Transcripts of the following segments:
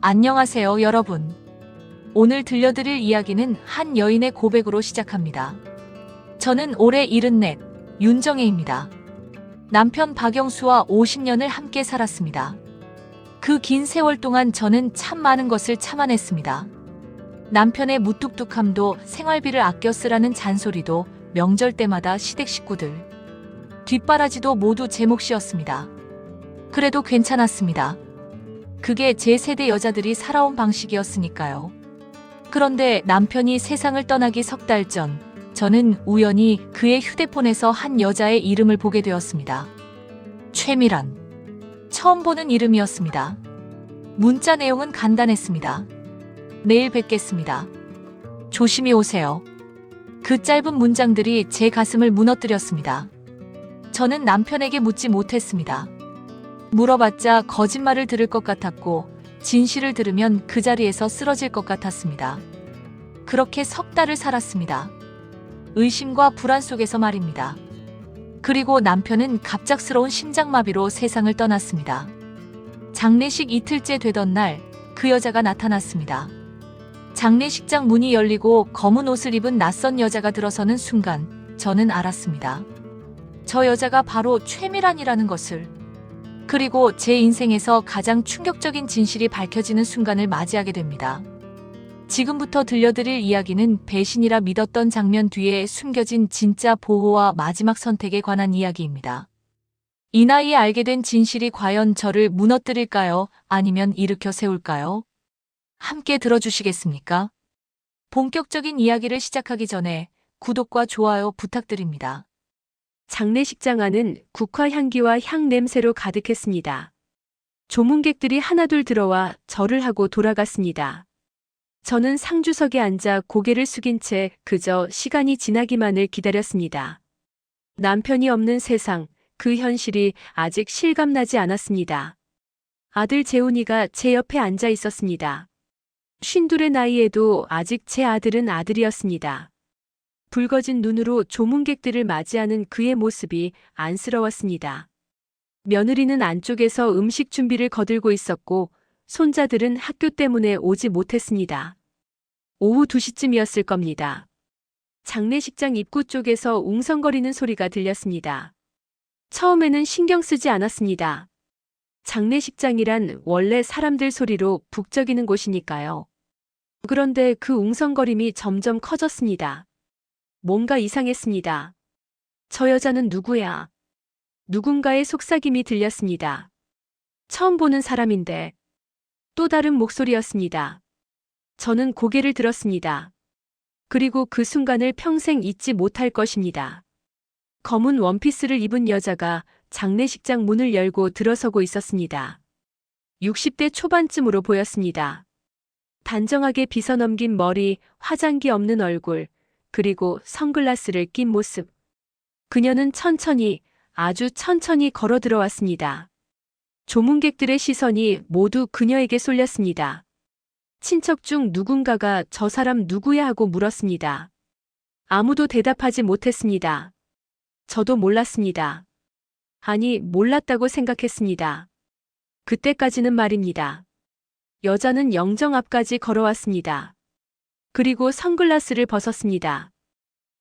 안녕하세요, 여러분. 오늘 들려드릴 이야기는 한 여인의 고백으로 시작합니다. 저는 올해 74, 윤정혜입니다. 남편 박영수와 50년을 함께 살았습니다. 그 긴 세월 동안 저는 참 많은 것을 참아냈습니다. 남편의 무뚝뚝함도, 생활비를 아껴 쓰라는 잔소리도, 명절 때마다 시댁 식구들 뒷바라지도 모두 제 몫이었습니다. 그래도 괜찮았습니다. 그게 제 세대 여자들이 살아온 방식이었으니까요. 그런데 남편이 세상을 떠나기 석 달 전, 저는 우연히 그의 휴대폰에서 한 여자의 이름을 보게 되었습니다. 최미란. 처음 보는 이름이었습니다. 문자 내용은 간단했습니다. 내일 뵙겠습니다. 조심히 오세요. 그 짧은 문장들이 제 가슴을 무너뜨렸습니다. 저는 남편에게 묻지 못했습니다. 물어봤자 거짓말을 들을 것 같았고, 진실을 들으면 그 자리에서 쓰러질 것 같았습니다. 그렇게 석 달을 살았습니다. 의심과 불안 속에서 말입니다. 그리고 남편은 갑작스러운 심장마비로 세상을 떠났습니다. 장례식 이틀째 되던 날, 그 여자가 나타났습니다. 장례식장 문이 열리고 검은 옷을 입은 낯선 여자가 들어서는 순간, 저는 알았습니다. 저 여자가 바로 최미란이라는 것을. 그리고 제 인생에서 가장 충격적인 진실이 밝혀지는 순간을 맞이하게 됩니다. 지금부터 들려드릴 이야기는 배신이라 믿었던 장면 뒤에 숨겨진 진짜 보호와 마지막 선택에 관한 이야기입니다. 이 나이에 알게 된 진실이 과연 저를 무너뜨릴까요? 아니면 일으켜 세울까요? 함께 들어주시겠습니까? 본격적인 이야기를 시작하기 전에 구독과 좋아요 부탁드립니다. 장례식장 안은 국화 향기와 향 냄새로 가득했습니다. 조문객들이 하나둘 들어와 절을 하고 돌아갔습니다. 저는 상주석에 앉아 고개를 숙인 채 그저 시간이 지나기만을 기다렸습니다. 남편이 없는 세상, 그 현실이 아직 실감나지 않았습니다. 아들 재훈이가 제 옆에 앉아 있었습니다. 52의 나이에도 아직 제 아들은 아들이었습니다. 붉어진 눈으로 조문객들을 맞이하는 그의 모습이 안쓰러웠습니다. 며느리는 안쪽에서 음식 준비를 거들고 있었고, 손자들은 학교 때문에 오지 못했습니다. 오후 2시쯤이었을 겁니다. 장례식장 입구 쪽에서 웅성거리는 소리가 들렸습니다. 처음에는 신경 쓰지 않았습니다. 장례식장이란 원래 사람들 소리로 북적이는 곳이니까요. 그런데 그 웅성거림이 점점 커졌습니다. 뭔가 이상했습니다. 저 여자는 누구야? 누군가의 속삭임이 들렸습니다. 처음 보는 사람인데. 또 다른 목소리였습니다. 저는 고개를 들었습니다. 그리고 그 순간을 평생 잊지 못할 것입니다. 검은 원피스를 입은 여자가 장례식장 문을 열고 들어서고 있었습니다. 60대 초반쯤으로 보였습니다. 단정하게 빗어넘긴 머리, 화장기 없는 얼굴, 그리고 선글라스를 낀 모습. 그녀는 천천히, 아주 천천히 걸어 들어왔습니다. 조문객들의 시선이 모두 그녀에게 쏠렸습니다. 친척 중 누군가가 저 사람 누구야 하고 물었습니다. 아무도 대답하지 못했습니다. 저도 몰랐습니다. 아니, 몰랐다고 생각했습니다. 그때까지는 말입니다. 여자는 영정 앞까지 걸어왔습니다. 그리고 선글라스를 벗었습니다.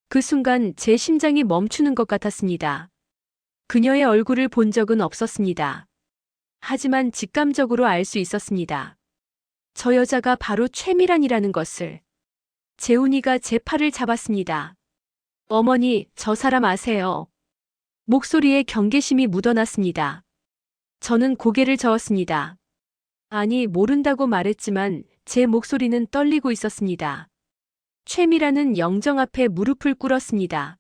그 순간 제 심장이 멈추는 것 같았습니다. 그녀의 얼굴을 본 적은 없었습니다. 하지만 직감적으로 알 수 있었습니다. 저 여자가 바로 최미란이라는 것을. 재훈이가 제 팔을 잡았습니다. 어머니, 저 사람 아세요? 목소리에 경계심이 묻어났습니다. 저는 고개를 저었습니다. 아니, 모른다고 말했지만 제 목소리는 떨리고 있었습니다. 최미란은 영정 앞에 무릎을 꿇었습니다.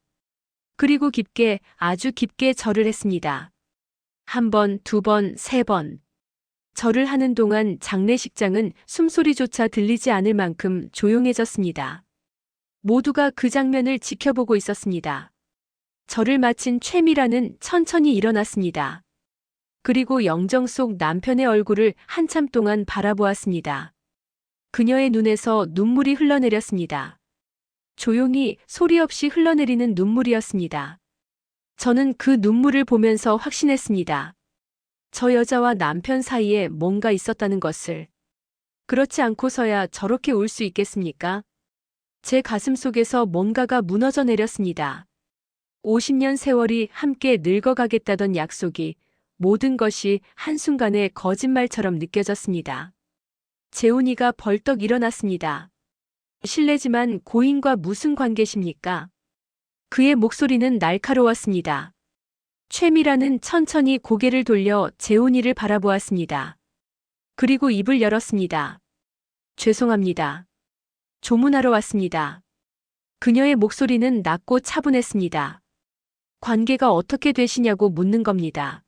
그리고 깊게, 아주 깊게 절을 했습니다. 1번, 2번, 3번. 절을 하는 동안 장례식장은 숨소리조차 들리지 않을 만큼 조용해졌습니다. 모두가 그 장면을 지켜보고 있었습니다. 절을 마친 최미란은 천천히 일어났습니다. 그리고 영정 속 남편의 얼굴을 한참 동안 바라보았습니다. 그녀의 눈에서 눈물이 흘러내렸습니다. 조용히 소리 없이 흘러내리는 눈물이었습니다. 저는 그 눈물을 보면서 확신했습니다. 저 여자와 남편 사이에 뭔가 있었다는 것을. 그렇지 않고서야 저렇게 울 수 있겠습니까? 제 가슴 속에서 뭔가가 무너져 내렸습니다. 50년 세월이 함께 늙어가겠다던 약속이 모든 것이 한순간에 거짓말처럼 느껴졌습니다. 재훈이가 벌떡 일어났습니다. 실례지만 고인과 무슨 관계십니까? 그의 목소리는 날카로웠습니다. 최미라는 천천히 고개를 돌려 재훈이를 바라보았습니다. 그리고 입을 열었습니다. 죄송합니다. 조문하러 왔습니다. 그녀의 목소리는 낮고 차분했습니다. 관계가 어떻게 되시냐고 묻는 겁니다.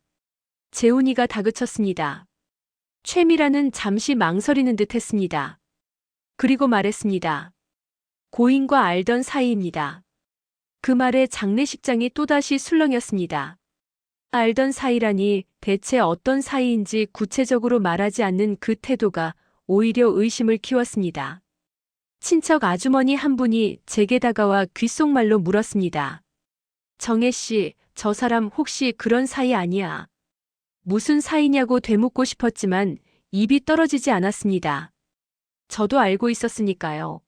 재훈이가 다그쳤습니다. 최미라는 잠시 망설이는 듯 했습니다. 그리고 말했습니다. 고인과 알던 사이입니다. 그 말에 장례식장이 또다시 술렁였습니다. 알던 사이라니 대체 어떤 사이인지 구체적으로 말하지 않는 그 태도가 오히려 의심을 키웠습니다. 친척 아주머니 한 분이 제게 다가와 귓속말로 물었습니다. 정혜 씨, 저 사람 혹시 그런 사이 아니야? 무슨 사이냐고 되묻고 싶었지만 입이 떨어지지 않았습니다. 저도 알고 있었으니까요.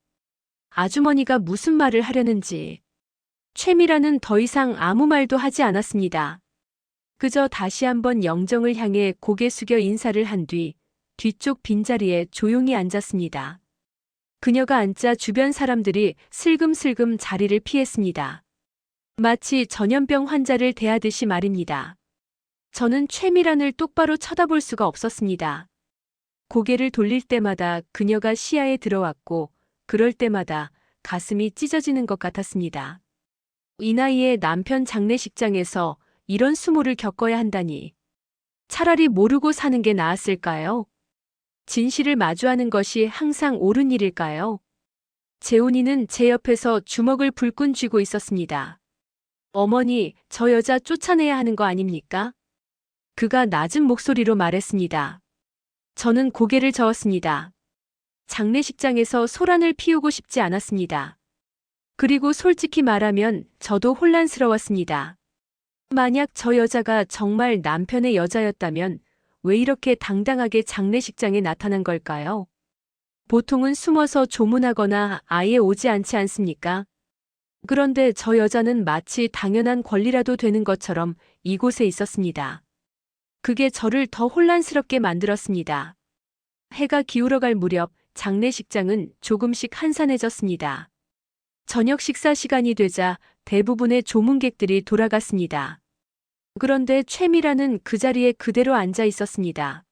아주머니가 무슨 말을 하려는지. 최미라는 더 이상 아무 말도 하지 않았습니다. 그저 다시 한번 영정을 향해 고개 숙여 인사를 한 뒤 뒤쪽 빈자리에 조용히 앉았습니다. 그녀가 앉자 주변 사람들이 슬금슬금 자리를 피했습니다. 마치 전염병 환자를 대하듯이 말입니다. 저는 최미란을 똑바로 쳐다볼 수가 없었습니다. 고개를 돌릴 때마다 그녀가 시야에 들어왔고 그럴 때마다 가슴이 찢어지는 것 같았습니다. 이 나이에 남편 장례식장에서 이런 수모를 겪어야 한다니. 차라리 모르고 사는 게 나았을까요? 진실을 마주하는 것이 항상 옳은 일일까요? 재훈이는 제 옆에서 주먹을 불끈 쥐고 있었습니다. 어머니, 저 여자 쫓아내야 하는 거 아닙니까? 그가 낮은 목소리로 말했습니다. 저는 고개를 저었습니다. 장례식장에서 소란을 피우고 싶지 않았습니다. 그리고 솔직히 말하면 저도 혼란스러웠습니다. 만약 저 여자가 정말 남편의 여자였다면 왜 이렇게 당당하게 장례식장에 나타난 걸까요? 보통은 숨어서 조문하거나 아예 오지 않지 않습니까? 그런데 저 여자는 마치 당연한 권리라도 되는 것처럼 이곳에 있었습니다. 그게 저를 더 혼란스럽게 만들었습니다. 해가 기울어갈 무렵 장례식장은 조금씩 한산해졌습니다. 저녁 식사 시간이 되자 대부분의 조문객들이 돌아갔습니다. 그런데 최미라는 그 자리에 그대로 앉아 있었습니다.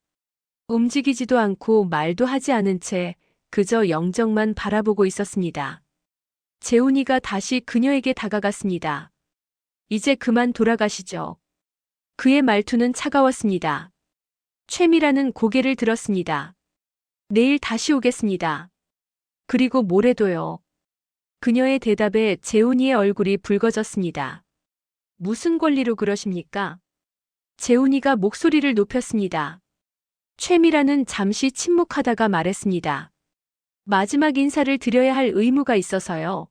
움직이지도 않고 말도 하지 않은 채 그저 영정만 바라보고 있었습니다. 재훈이가 다시 그녀에게 다가갔습니다. 이제 그만 돌아가시죠. 그의 말투는 차가웠습니다. 최미라는 고개를 들었습니다. 내일 다시 오겠습니다. 그리고 모레도요. 그녀의 대답에 재훈이의 얼굴이 붉어졌습니다. 무슨 권리로 그러십니까? 재훈이가 목소리를 높였습니다. 최미라는 잠시 침묵하다가 말했습니다. 마지막 인사를 드려야 할 의무가 있어서요.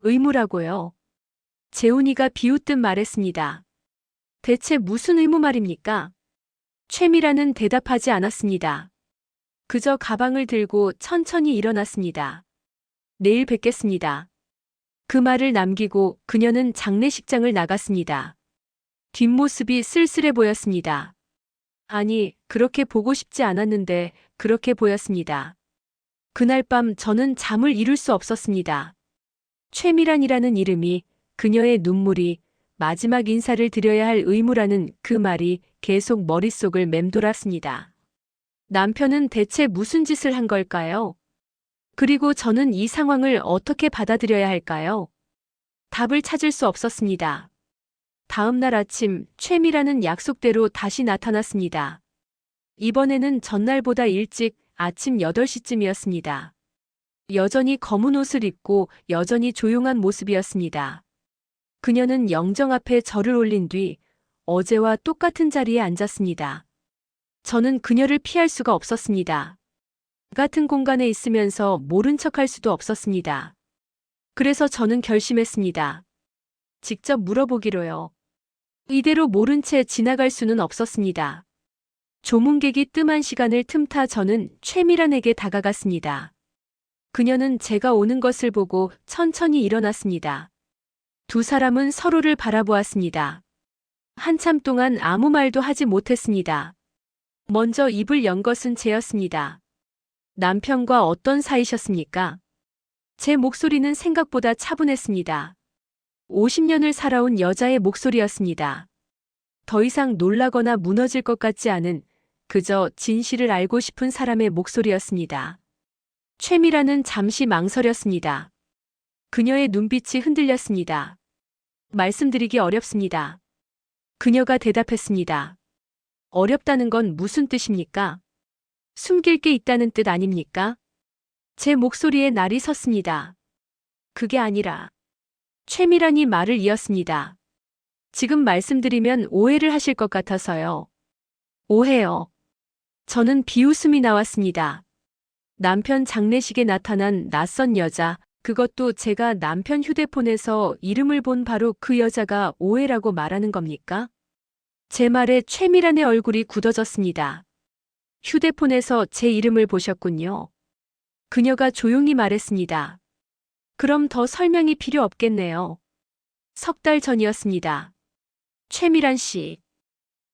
의무라고요? 재훈이가 비웃듯 말했습니다. 대체 무슨 의무 말입니까? 최미라는 대답하지 않았습니다. 그저 가방을 들고 천천히 일어났습니다. 내일 뵙겠습니다. 그 말을 남기고 그녀는 장례식장을 나갔습니다. 뒷모습이 쓸쓸해 보였습니다. 아니, 그렇게 보고 싶지 않았는데 그렇게 보였습니다. 그날 밤 저는 잠을 이룰 수 없었습니다. 최미란이라는 이름이, 그녀의 눈물이, 마지막 인사를 드려야 할 의무라는 그 말이 계속 머릿속을 맴돌았습니다. 남편은 대체 무슨 짓을 한 걸까요? 그리고 저는 이 상황을 어떻게 받아들여야 할까요? 답을 찾을 수 없었습니다. 다음 날 아침 최미라는 약속대로 다시 나타났습니다. 이번에는 전날보다 일찍 아침 8시쯤이었습니다. 여전히 검은 옷을 입고 여전히 조용한 모습이었습니다. 그녀는 영정 앞에 절을 올린 뒤 어제와 똑같은 자리에 앉았습니다. 저는 그녀를 피할 수가 없었습니다. 같은 공간에 있으면서 모른 척할 수도 없었습니다. 그래서 저는 결심했습니다. 직접 물어보기로요. 이대로 모른 채 지나갈 수는 없었습니다. 조문객이 뜸한 시간을 틈타 저는 최미란에게 다가갔습니다. 그녀는 제가 오는 것을 보고 천천히 일어났습니다. 두 사람은 서로를 바라보았습니다. 한참 동안 아무 말도 하지 못했습니다. 먼저 입을 연 것은 제였습니다. 남편과 어떤 사이셨습니까? 제 목소리는 생각보다 차분했습니다. 50년을 살아온 여자의 목소리였습니다. 더 이상 놀라거나 무너질 것 같지 않은 그저 진실을 알고 싶은 사람의 목소리였습니다. 최미라는 잠시 망설였습니다. 그녀의 눈빛이 흔들렸습니다. 말씀드리기 어렵습니다. 그녀가 대답했습니다. 어렵다는 건 무슨 뜻입니까? 숨길 게 있다는 뜻 아닙니까? 제 목소리에 날이 섰습니다. 그게 아니라 최미란이 말을 이었습니다. 지금 말씀드리면 오해를 하실 것 같아서요. 오해요. 저는 비웃음이 나왔습니다. 남편 장례식에 나타난 낯선 여자, 그것도 제가 남편 휴대폰에서 이름을 본 바로 그 여자가 오해라고 말하는 겁니까? 제 말에 최미란의 얼굴이 굳어졌습니다. 휴대폰에서 제 이름을 보셨군요. 그녀가 조용히 말했습니다. 그럼 더 설명이 필요 없겠네요. 석 달 전이었습니다. 최미란 씨.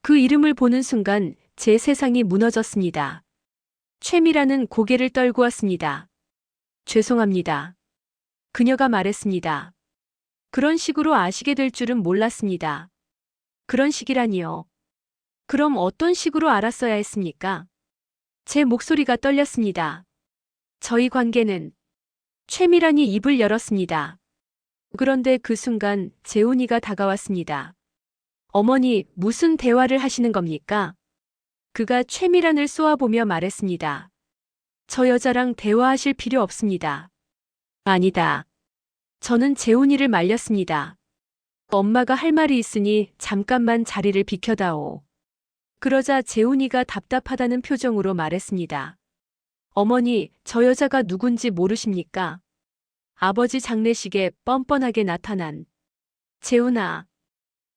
그 이름을 보는 순간 제 세상이 무너졌습니다. 최미란은 고개를 떨고 왔습니다. 죄송합니다. 그녀가 말했습니다. 그런 식으로 아시게 될 줄은 몰랐습니다. 그런 식이라니요. 그럼 어떤 식으로 알았어야 했습니까? 제 목소리가 떨렸습니다. 저희 관계는 최미란이 입을 열었습니다. 그런데 그 순간 재훈이가 다가왔습니다. 어머니, 무슨 대화를 하시는 겁니까? 그가 최미란을 쏘아보며 말했습니다. 저 여자랑 대화하실 필요 없습니다. 아니다. 저는 재훈이를 말렸습니다. 엄마가 할 말이 있으니 잠깐만 자리를 비켜다오. 그러자 재훈이가 답답하다는 표정으로 말했습니다. 어머니, 저 여자가 누군지 모르십니까? 아버지 장례식에 뻔뻔하게 나타난. 재훈아.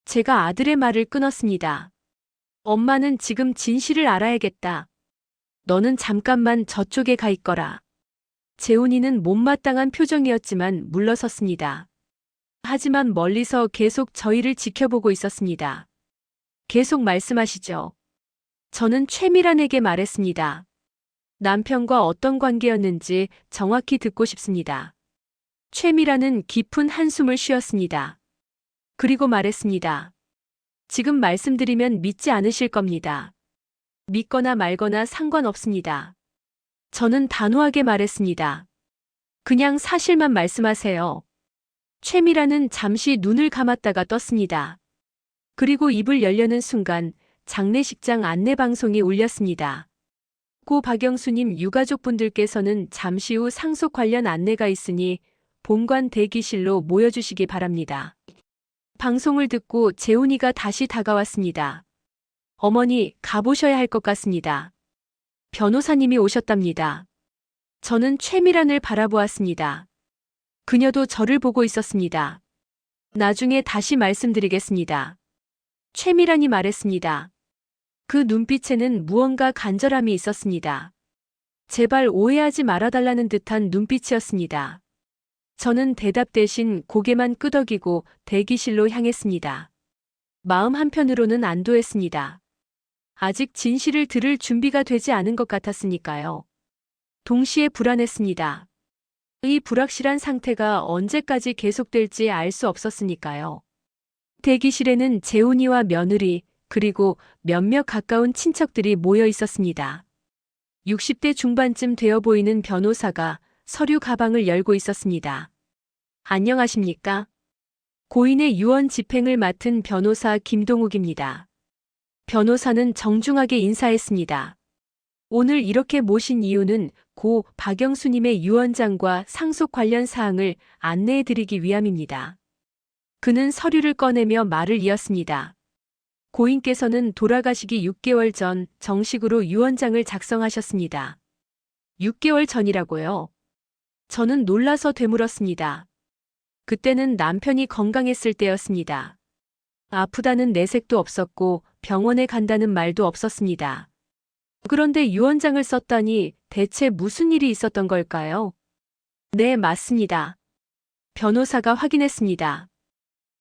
제가 아들의 말을 끊었습니다. 엄마는 지금 진실을 알아야겠다. 너는 잠깐만 저쪽에 가 있거라. 재훈이는 못마땅한 표정이었지만 물러섰습니다. 하지만 멀리서 계속 저희를 지켜보고 있었습니다. 계속 말씀하시죠. 저는 최미란에게 말했습니다. 남편과 어떤 관계였는지 정확히 듣고 싶습니다. 최미란은 깊은 한숨을 쉬었습니다. 그리고 말했습니다. 지금 말씀드리면 믿지 않으실 겁니다. 믿거나 말거나 상관없습니다. 저는 단호하게 말했습니다. 그냥 사실만 말씀하세요. 최미란은 잠시 눈을 감았다가 떴습니다. 그리고 입을 열려는 순간 장례식장 안내방송이 울렸습니다. 고 박영수님 유가족분들께서는 잠시 후 상속 관련 안내가 있으니 본관 대기실로 모여주시기 바랍니다. 방송을 듣고 재훈이가 다시 다가왔습니다. 어머니, 가보셔야 할 것 같습니다. 변호사님이 오셨답니다. 저는 최미란을 바라보았습니다. 그녀도 저를 보고 있었습니다. 나중에 다시 말씀드리겠습니다. 최미란이 말했습니다. 그 눈빛에는 무언가 간절함이 있었습니다. 제발 오해하지 말아달라는 듯한 눈빛이었습니다. 저는 대답 대신 고개만 끄덕이고 대기실로 향했습니다. 마음 한편으로는 안도했습니다. 아직 진실을 들을 준비가 되지 않은 것 같았으니까요. 동시에 불안했습니다. 이 불확실한 상태가 언제까지 계속될지 알 수 없었으니까요. 대기실에는 재훈이와 며느리, 그리고 몇몇 가까운 친척들이 모여 있었습니다. 60대 중반쯤 되어 보이는 변호사가 서류 가방을 열고 있었습니다. 안녕하십니까? 고인의 유언 집행을 맡은 변호사 김동욱입니다. 변호사는 정중하게 인사했습니다. 오늘 이렇게 모신 이유는 고 박영수님의 유언장과 상속 관련 사항을 안내해드리기 위함입니다. 그는 서류를 꺼내며 말을 이었습니다. 고인께서는 돌아가시기 6개월 전 정식으로 유언장을 작성하셨습니다. 6개월 전이라고요? 저는 놀라서 되물었습니다. 그때는 남편이 건강했을 때였습니다. 아프다는 내색도 없었고 병원에 간다는 말도 없었습니다. 그런데 유언장을 썼다니 대체 무슨 일이 있었던 걸까요? 네, 맞습니다. 변호사가 확인했습니다.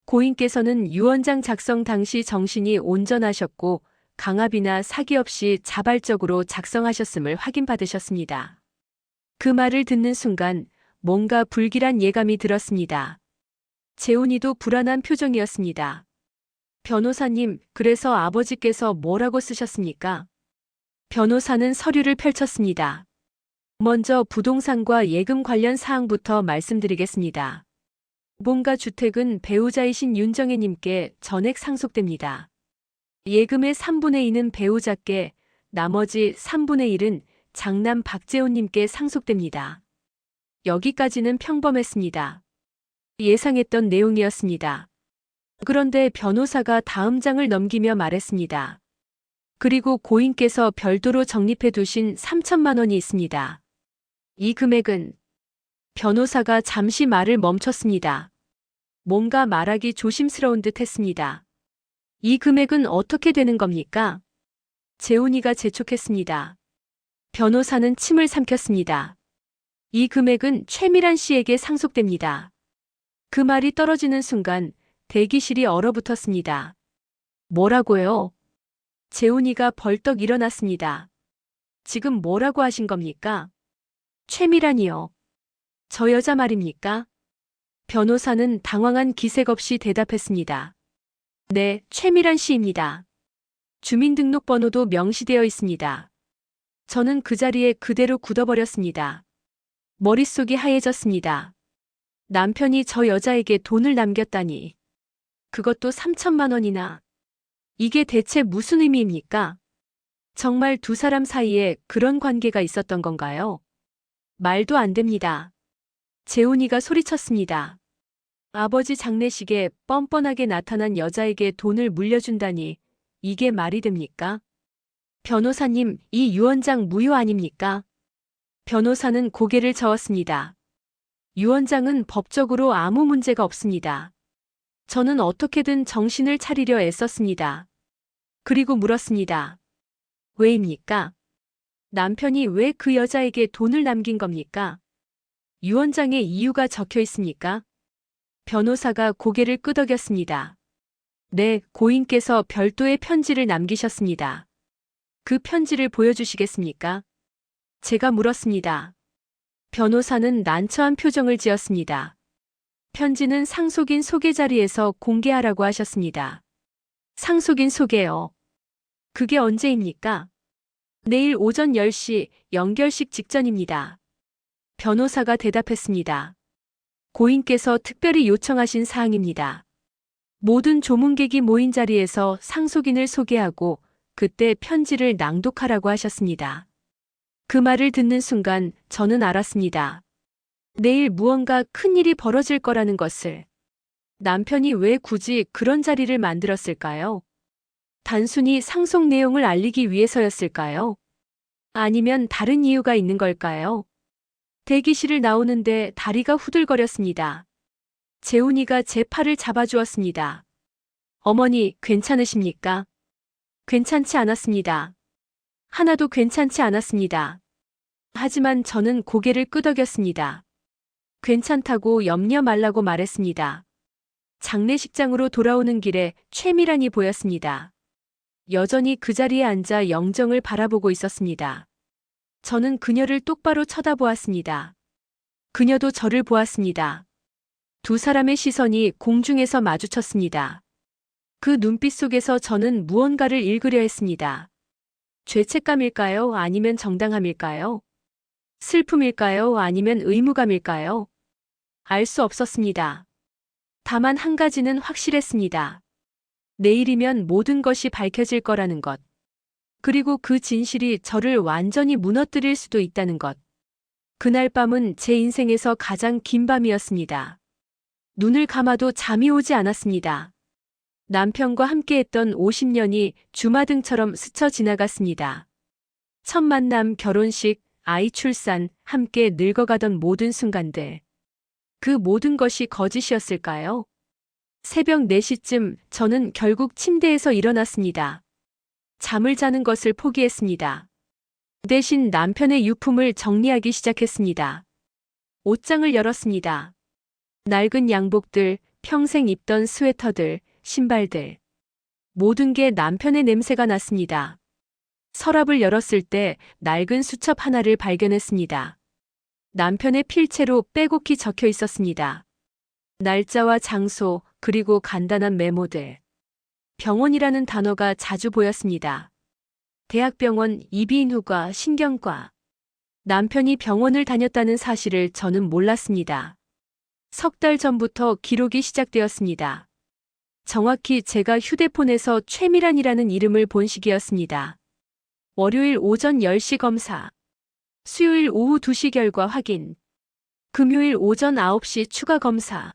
고인께서는 유언장 작성 당시 정신이 온전하셨고 강압이나 사기 없이 자발적으로 작성하셨음을 확인받으셨습니다. 그 말을 듣는 순간 뭔가 불길한 예감이 들었습니다. 재훈이도 불안한 표정이었습니다. 변호사님, 그래서 아버지께서 뭐라고 쓰셨습니까? 변호사는 서류를 펼쳤습니다. 먼저 부동산과 예금 관련 사항부터 말씀드리겠습니다. 본가 주택은 배우자이신 윤정혜님께 전액 상속됩니다. 예금의 3분의 2는 배우자께, 나머지 3분의 1은 장남 박재훈님께 상속됩니다. 여기까지는 평범했습니다. 예상했던 내용이었습니다. 그런데 변호사가 다음 장을 넘기며 말했습니다. 그리고 고인께서 별도로 적립해 두신 3천만 원이 있습니다. 이 금액은 변호사가 잠시 말을 멈췄습니다. 뭔가 말하기 조심스러운 듯 했습니다. 이 금액은 어떻게 되는 겁니까? 재훈이가 재촉했습니다. 변호사는 침을 삼켰습니다. 이 금액은 최미란 씨에게 상속됩니다. 그 말이 떨어지는 순간 대기실이 얼어붙었습니다. 뭐라고요? 재훈이가 벌떡 일어났습니다. 지금 뭐라고 하신 겁니까? 최미란이요. 저 여자 말입니까? 변호사는 당황한 기색 없이 대답했습니다. 네, 최미란 씨입니다. 주민등록번호도 명시되어 있습니다. 저는 그 자리에 그대로 굳어버렸습니다. 머릿속이 하얘졌습니다. 남편이 저 여자에게 돈을 남겼다니. 그것도 3천만 원이나. 이게 대체 무슨 의미입니까? 정말 두 사람 사이에 그런 관계가 있었던 건가요? 말도 안 됩니다. 재훈이가 소리쳤습니다. 아버지 장례식에 뻔뻔하게 나타난 여자에게 돈을 물려준다니 이게 말이 됩니까? 변호사님, 이 유언장 무효 아닙니까? 변호사는 고개를 저었습니다. 유언장은 법적으로 아무 문제가 없습니다. 저는 어떻게든 정신을 차리려 애썼습니다. 그리고 물었습니다. 왜입니까? 남편이 왜 그 여자에게 돈을 남긴 겁니까? 유언장에 이유가 적혀 있습니까? 변호사가 고개를 끄덕였습니다. 네, 고인께서 별도의 편지를 남기셨습니다. 그 편지를 보여주시겠습니까? 제가 물었습니다. 변호사는 난처한 표정을 지었습니다. 편지는 상속인 소개 자리에서 공개하라고 하셨습니다. 상속인 소개요. 그게 언제입니까? 내일 오전 10시 연결식 직전입니다. 변호사가 대답했습니다. 고인께서 특별히 요청하신 사항입니다. 모든 조문객이 모인 자리에서 상속인을 소개하고 그때 편지를 낭독하라고 하셨습니다. 그 말을 듣는 순간 저는 알았습니다. 내일 무언가 큰일이 벌어질 거라는 것을. 남편이 왜 굳이 그런 자리를 만들었을까요? 단순히 상속 내용을 알리기 위해서였을까요? 아니면 다른 이유가 있는 걸까요? 대기실을 나오는데 다리가 후들거렸습니다. 재훈이가 제 팔을 잡아주었습니다. 어머니, 괜찮으십니까? 괜찮지 않았습니다. 하나도 괜찮지 않았습니다. 하지만 저는 고개를 끄덕였습니다. 괜찮다고 염려 말라고 말했습니다. 장례식장으로 돌아오는 길에 최미란이 보였습니다. 여전히 그 자리에 앉아 영정을 바라보고 있었습니다. 저는 그녀를 똑바로 쳐다보았습니다. 그녀도 저를 보았습니다. 두 사람의 시선이 공중에서 마주쳤습니다. 그 눈빛 속에서 저는 무언가를 읽으려 했습니다. 죄책감일까요? 아니면 정당함일까요? 슬픔일까요? 아니면 의무감일까요? 알 수 없었습니다. 다만 한 가지는 확실했습니다. 내일이면 모든 것이 밝혀질 거라는 것. 그리고 그 진실이 저를 완전히 무너뜨릴 수도 있다는 것. 그날 밤은 제 인생에서 가장 긴 밤이었습니다. 눈을 감아도 잠이 오지 않았습니다. 남편과 함께했던 50년이 주마등처럼 스쳐 지나갔습니다. 첫 만남, 결혼식, 아이 출산, 함께 늙어가던 모든 순간들. 그 모든 것이 거짓이었을까요? 새벽 4시쯤 저는 결국 침대에서 일어났습니다. 잠을 자는 것을 포기했습니다. 대신 남편의 유품을 정리하기 시작했습니다. 옷장을 열었습니다. 낡은 양복들, 평생 입던 스웨터들, 신발들. 모든 게 남편의 냄새가 났습니다. 서랍을 열었을 때 낡은 수첩 하나를 발견했습니다. 남편의 필체로 빼곡히 적혀 있었습니다. 날짜와 장소, 그리고 간단한 메모들. 병원이라는 단어가 자주 보였습니다. 대학병원 이비인후과 신경과. 남편이 병원을 다녔다는 사실을 저는 몰랐습니다. 석 달 전부터 기록이 시작되었습니다. 정확히 제가 휴대폰에서 최미란이라는 이름을 본 시기였습니다. 월요일 오전 10시 검사. 수요일 오후 2시 결과 확인. 금요일 오전 9시 추가 검사.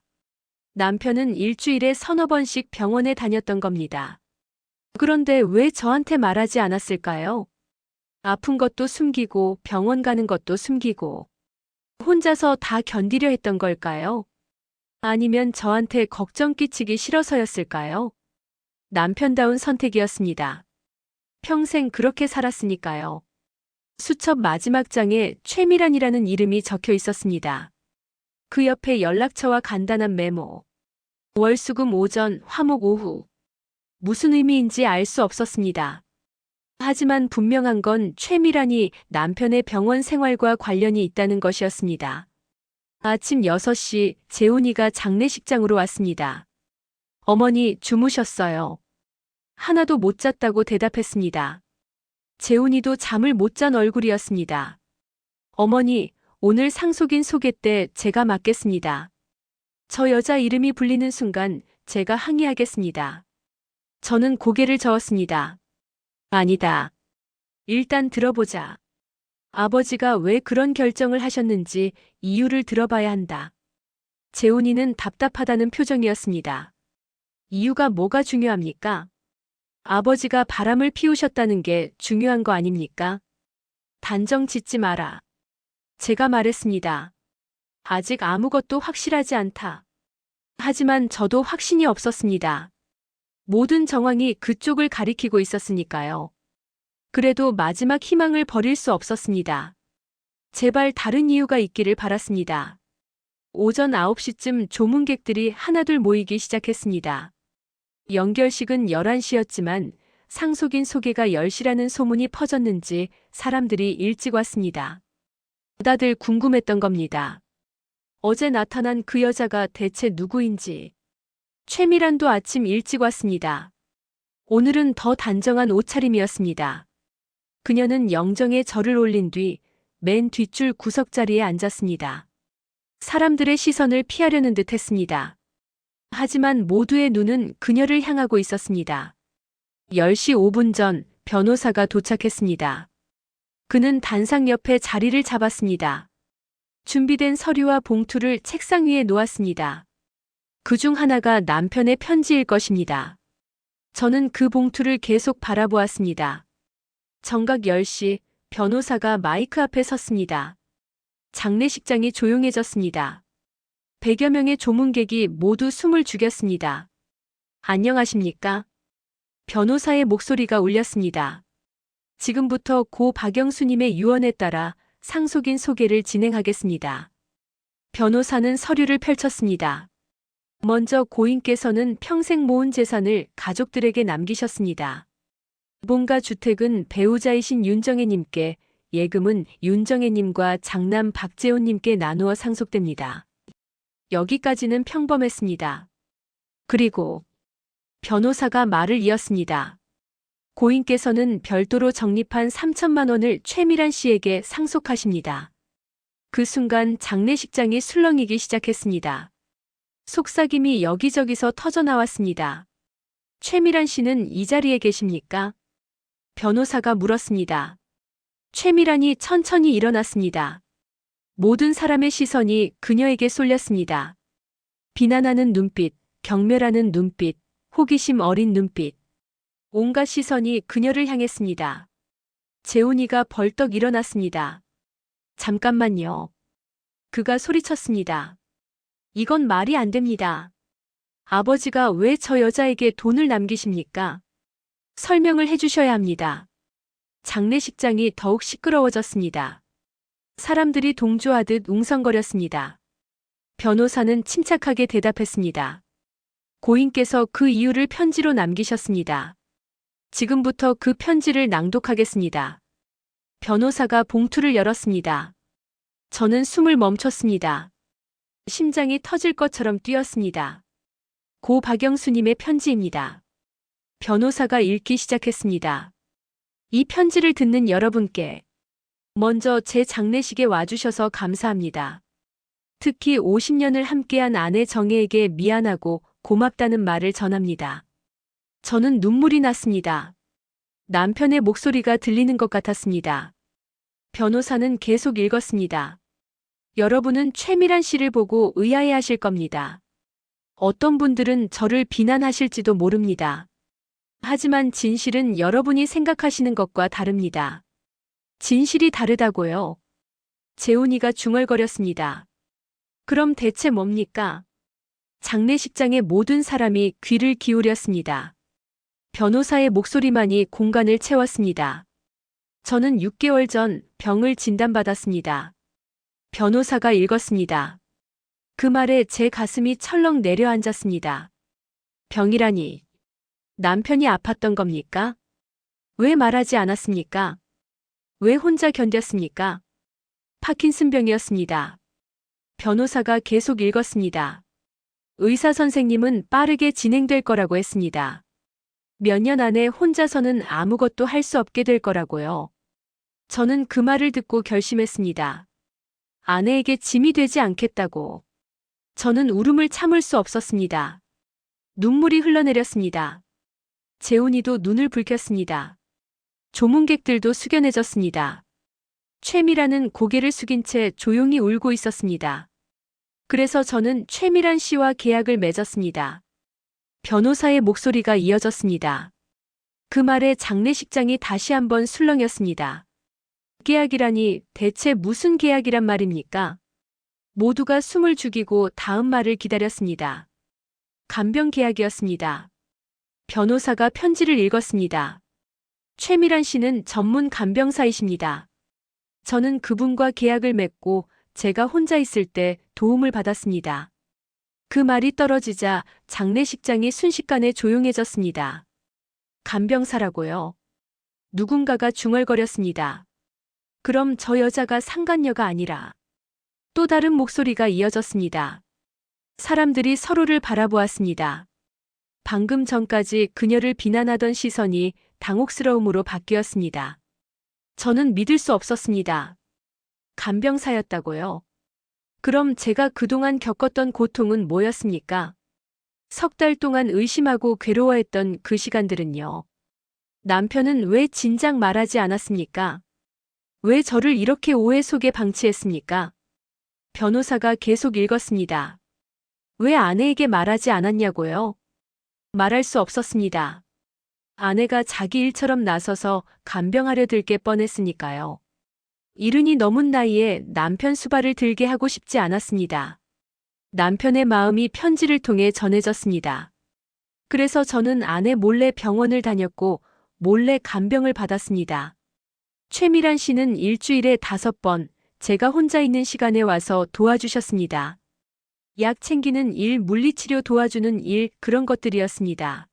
남편은 일주일에 서너 번씩 병원에 다녔던 겁니다. 그런데 왜 저한테 말하지 않았을까요? 아픈 것도 숨기고 병원 가는 것도 숨기고 혼자서 다 견디려 했던 걸까요? 아니면 저한테 걱정 끼치기 싫어서였을까요? 남편다운 선택이었습니다. 평생 그렇게 살았으니까요. 수첩 마지막 장에 최미란이라는 이름이 적혀 있었습니다. 그 옆에 연락처와 간단한 메모. 월수금 오전, 화목 오후. 무슨 의미인지 알 수 없었습니다. 하지만 분명한 건 최미란이 남편의 병원 생활과 관련이 있다는 것이었습니다. 아침 6시 재훈이가 장례식장으로 왔습니다. 어머니 주무셨어요. 하나도 못 잤다고 대답했습니다. 재훈이도 잠을 못 잔 얼굴이었습니다. 어머니, 오늘 상속인 소개 때 제가 맡겠습니다. 저 여자 이름이 불리는 순간 제가 항의하겠습니다. 저는 고개를 저었습니다. 아니다. 일단 들어보자. 아버지가 왜 그런 결정을 하셨는지 이유를 들어봐야 한다. 재훈이는 답답하다는 표정이었습니다. 이유가 뭐가 중요합니까? 아버지가 바람을 피우셨다는 게 중요한 거 아닙니까? 단정 짓지 마라. 제가 말했습니다. 아직 아무것도 확실하지 않다. 하지만 저도 확신이 없었습니다. 모든 정황이 그쪽을 가리키고 있었으니까요. 그래도 마지막 희망을 버릴 수 없었습니다. 제발 다른 이유가 있기를 바랐습니다. 오전 9시쯤 조문객들이 하나둘 모이기 시작했습니다. 연결식은 11시였지만 상속인 소개가 10시라는 소문이 퍼졌는지 사람들이 일찍 왔습니다. 다들 궁금했던 겁니다. 어제 나타난 그 여자가 대체 누구인지. 최미란도 아침 일찍 왔습니다. 오늘은 더 단정한 옷차림이었습니다. 그녀는 영정에 절을 올린 뒤 맨 뒷줄 구석자리에 앉았습니다. 사람들의 시선을 피하려는 듯 했습니다. 하지만 모두의 눈은 그녀를 향하고 있었습니다. 10시 5분 전 변호사가 도착했습니다. 그는 단상 옆에 자리를 잡았습니다. 준비된 서류와 봉투를 책상 위에 놓았습니다. 그중 하나가 남편의 편지일 것입니다. 저는 그 봉투를 계속 바라보았습니다. 정각 10시 변호사가 마이크 앞에 섰습니다. 장례식장이 조용해졌습니다. 100여 명의 조문객이 모두 숨을 죽였습니다. 안녕하십니까? 변호사의 목소리가 울렸습니다. 지금부터 고 박영수님의 유언에 따라 상속인 소개를 진행하겠습니다. 변호사는 서류를 펼쳤습니다. 먼저 고인께서는 평생 모은 재산을 가족들에게 남기셨습니다. 본가 주택은 배우자이신 윤정혜님께, 예금은 윤정혜님과 장남 박재훈님께 나누어 상속됩니다. 여기까지는 평범했습니다. 그리고 변호사가 말을 이었습니다. 고인께서는 별도로 적립한 3천만 원을 최미란 씨에게 상속하십니다. 그 순간 장례식장이 술렁이기 시작했습니다. 속삭임이 여기저기서 터져나왔습니다. 최미란 씨는 이 자리에 계십니까? 변호사가 물었습니다. 최미란이 천천히 일어났습니다. 모든 사람의 시선이 그녀에게 쏠렸습니다. 비난하는 눈빛, 경멸하는 눈빛, 호기심 어린 눈빛. 온갖 시선이 그녀를 향했습니다. 재훈이가 벌떡 일어났습니다. 잠깐만요. 그가 소리쳤습니다. 이건 말이 안 됩니다. 아버지가 왜 저 여자에게 돈을 남기십니까? 설명을 해주셔야 합니다. 장례식장이 더욱 시끄러워졌습니다. 사람들이 동조하듯 웅성거렸습니다. 변호사는 침착하게 대답했습니다. 고인께서 그 이유를 편지로 남기셨습니다. 지금부터 그 편지를 낭독하겠습니다. 변호사가 봉투를 열었습니다. 저는 숨을 멈췄습니다. 심장이 터질 것처럼 뛰었습니다. 고 박영수님의 편지입니다. 변호사가 읽기 시작했습니다. 이 편지를 듣는 여러분께 먼저 제 장례식에 와주셔서 감사합니다. 특히 50년을 함께한 아내 정혜에게 미안하고 고맙다는 말을 전합니다. 저는 눈물이 났습니다. 남편의 목소리가 들리는 것 같았습니다. 변호사는 계속 읽었습니다. 여러분은 최미란 씨를 보고 의아해하실 겁니다. 어떤 분들은 저를 비난하실지도 모릅니다. 하지만 진실은 여러분이 생각하시는 것과 다릅니다. 진실이 다르다고요. 재훈이가 중얼거렸습니다. 그럼 대체 뭡니까? 장례식장의 모든 사람이 귀를 기울였습니다. 변호사의 목소리만이 공간을 채웠습니다. 저는 6개월 전 병을 진단받았습니다. 변호사가 읽었습니다. 그 말에 제 가슴이 철렁 내려앉았습니다. 병이라니. 남편이 아팠던 겁니까? 왜 말하지 않았습니까? 왜 혼자 견뎠습니까? 파킨슨병이었습니다. 변호사가 계속 읽었습니다. 의사 선생님은 빠르게 진행될 거라고 했습니다. 몇 년 안에 혼자서는 아무것도 할 수 없게 될 거라고요. 저는 그 말을 듣고 결심했습니다. 아내에게 짐이 되지 않겠다고. 저는 울음을 참을 수 없었습니다. 눈물이 흘러내렸습니다. 재훈이도 눈을 붉혔습니다. 조문객들도 숙연해졌습니다. 최미란은 고개를 숙인 채 조용히 울고 있었습니다. 그래서 저는 최미란 씨와 계약을 맺었습니다. 변호사의 목소리가 이어졌습니다. 그 말에 장례식장이 다시 한번 술렁였습니다. 계약이라니 대체 무슨 계약이란 말입니까? 모두가 숨을 죽이고 다음 말을 기다렸습니다. 간병 계약이었습니다. 변호사가 편지를 읽었습니다. 최미란 씨는 전문 간병사이십니다. 저는 그분과 계약을 맺고 제가 혼자 있을 때 도움을 받았습니다. 그 말이 떨어지자 장례식장이 순식간에 조용해졌습니다. 간병사라고요? 누군가가 중얼거렸습니다. 그럼 저 여자가 상간녀가 아니라. 또 다른 목소리가 이어졌습니다. 사람들이 서로를 바라보았습니다. 방금 전까지 그녀를 비난하던 시선이 당혹스러움으로 바뀌었습니다. 저는 믿을 수 없었습니다. 간병사였다고요? 그럼 제가 그동안 겪었던 고통은 뭐였습니까? 석 달 동안 의심하고 괴로워했던 그 시간들은요. 남편은 왜 진작 말하지 않았습니까? 왜 저를 이렇게 오해 속에 방치했습니까? 변호사가 계속 읽었습니다. 왜 아내에게 말하지 않았냐고요? 말할 수 없었습니다. 아내가 자기 일처럼 나서서 간병하려 들게 뻔했으니까요. 이른이 넘은 나이에 남편 수발을 들게 하고 싶지 않았습니다. 남편의 마음이 편지를 통해 전해졌습니다. 그래서 저는 아내 몰래 병원을 다녔고 몰래 간병을 받았습니다. 최미란 씨는 일주일에 5번 제가 혼자 있는 시간에 와서 도와주셨습니다. 약 챙기는 일, 물리치료 도와주는 일, 그런 것들이었습니다.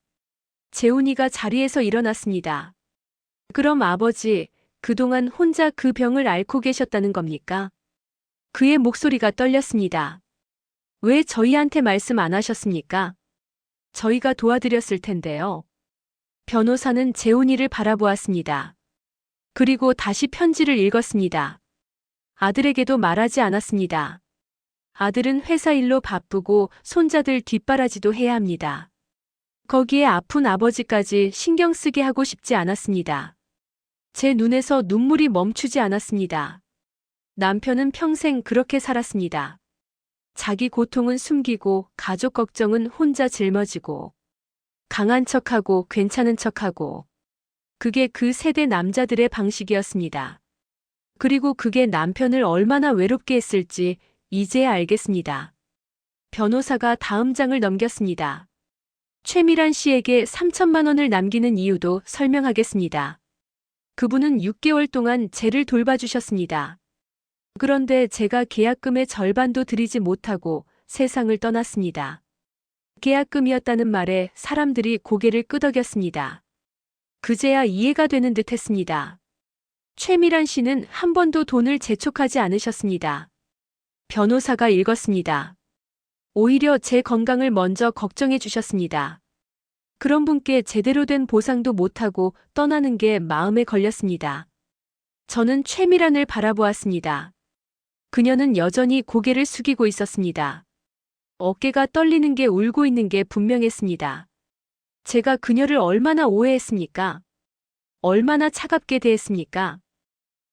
재훈이가 자리에서 일어났습니다. 그럼 아버지, 그동안 혼자 그 병을 앓고 계셨다는 겁니까? 그의 목소리가 떨렸습니다. 왜 저희한테 말씀 안 하셨습니까? 저희가 도와드렸을 텐데요. 변호사는 재훈이를 바라보았습니다. 그리고 다시 편지를 읽었습니다. 아들에게도 말하지 않았습니다. 아들은 회사 일로 바쁘고 손자들 뒷바라지도 해야 합니다. 거기에 아픈 아버지까지 신경 쓰게 하고 싶지 않았습니다. 제 눈에서 눈물이 멈추지 않았습니다. 남편은 평생 그렇게 살았습니다. 자기 고통은 숨기고 가족 걱정은 혼자 짊어지고 강한 척하고 괜찮은 척하고 그게 그 세대 남자들의 방식이었습니다. 그리고 그게 남편을 얼마나 외롭게 했을지 이제야 알겠습니다. 변호사가 다음 장을 넘겼습니다. 최미란 씨에게 3천만 원을 남기는 이유도 설명하겠습니다. 그분은 6개월 동안 쟤를 돌봐주셨습니다. 그런데 제가 계약금의 절반도 드리지 못하고 세상을 떠났습니다. 계약금이었다는 말에 사람들이 고개를 끄덕였습니다. 그제야 이해가 되는 듯 했습니다. 최미란 씨는 한 번도 돈을 재촉하지 않으셨습니다. 변호사가 읽었습니다. 오히려 제 건강을 먼저 걱정해 주셨습니다. 그런 분께 제대로 된 보상도 못하고 떠나는 게 마음에 걸렸습니다. 저는 최미란을 바라보았습니다. 그녀는 여전히 고개를 숙이고 있었습니다. 어깨가 떨리는 게 울고 있는 게 분명했습니다. 제가 그녀를 얼마나 오해했습니까? 얼마나 차갑게 대했습니까?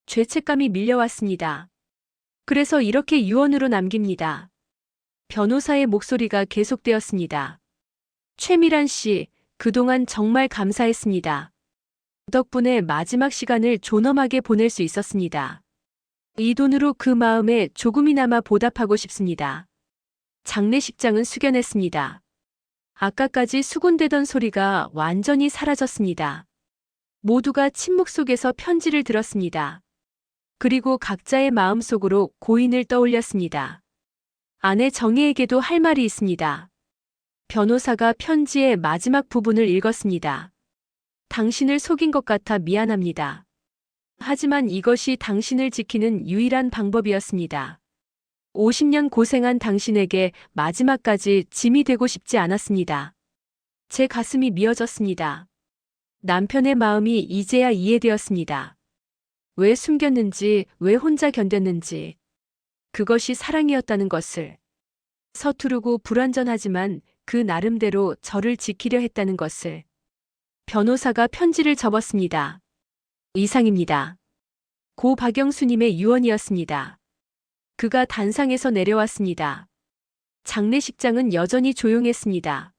죄책감이 밀려왔습니다. 그래서 이렇게 유언으로 남깁니다. 변호사의 목소리가 계속되었습니다. 최미란 씨, 그동안 정말 감사했습니다. 덕분에 마지막 시간을 존엄하게 보낼 수 있었습니다. 이 돈으로 그 마음에 조금이나마 보답하고 싶습니다. 장례식장은 숙연했습니다. 아까까지 수군대던 소리가 완전히 사라졌습니다. 모두가 침묵 속에서 편지를 들었습니다. 그리고 각자의 마음속으로 고인을 떠올렸습니다. 아내 정혜에게도 할 말이 있습니다. 변호사가 편지의 마지막 부분을 읽었습니다. 당신을 속인 것 같아 미안합니다. 하지만 이것이 당신을 지키는 유일한 방법이었습니다. 50년 고생한 당신에게 마지막까지 짐이 되고 싶지 않았습니다. 제 가슴이 미어졌습니다. 남편의 마음이 이제야 이해되었습니다. 왜 숨겼는지, 왜 혼자 견뎠는지. 그것이 사랑이었다는 것을. 서투르고 불완전하지만 그 나름대로 저를 지키려 했다는 것을. 변호사가 편지를 접었습니다. 이상입니다. 고 박영수님의 유언이었습니다. 그가 단상에서 내려왔습니다. 장례식장은 여전히 조용했습니다.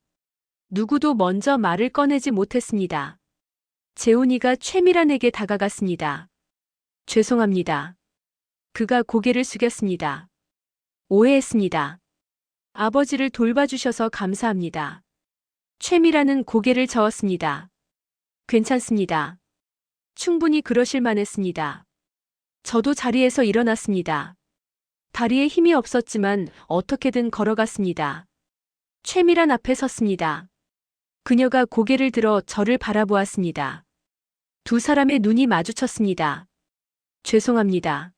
누구도 먼저 말을 꺼내지 못했습니다. 재훈이가 최미란에게 다가갔습니다. 죄송합니다. 그가 고개를 숙였습니다. 오해했습니다. 아버지를 돌봐주셔서 감사합니다. 최미란은 고개를 저었습니다. 괜찮습니다. 충분히 그러실 만했습니다. 저도 자리에서 일어났습니다. 다리에 힘이 없었지만 어떻게든 걸어갔습니다. 최미란 앞에 섰습니다. 그녀가 고개를 들어 저를 바라보았습니다. 두 사람의 눈이 마주쳤습니다. 죄송합니다.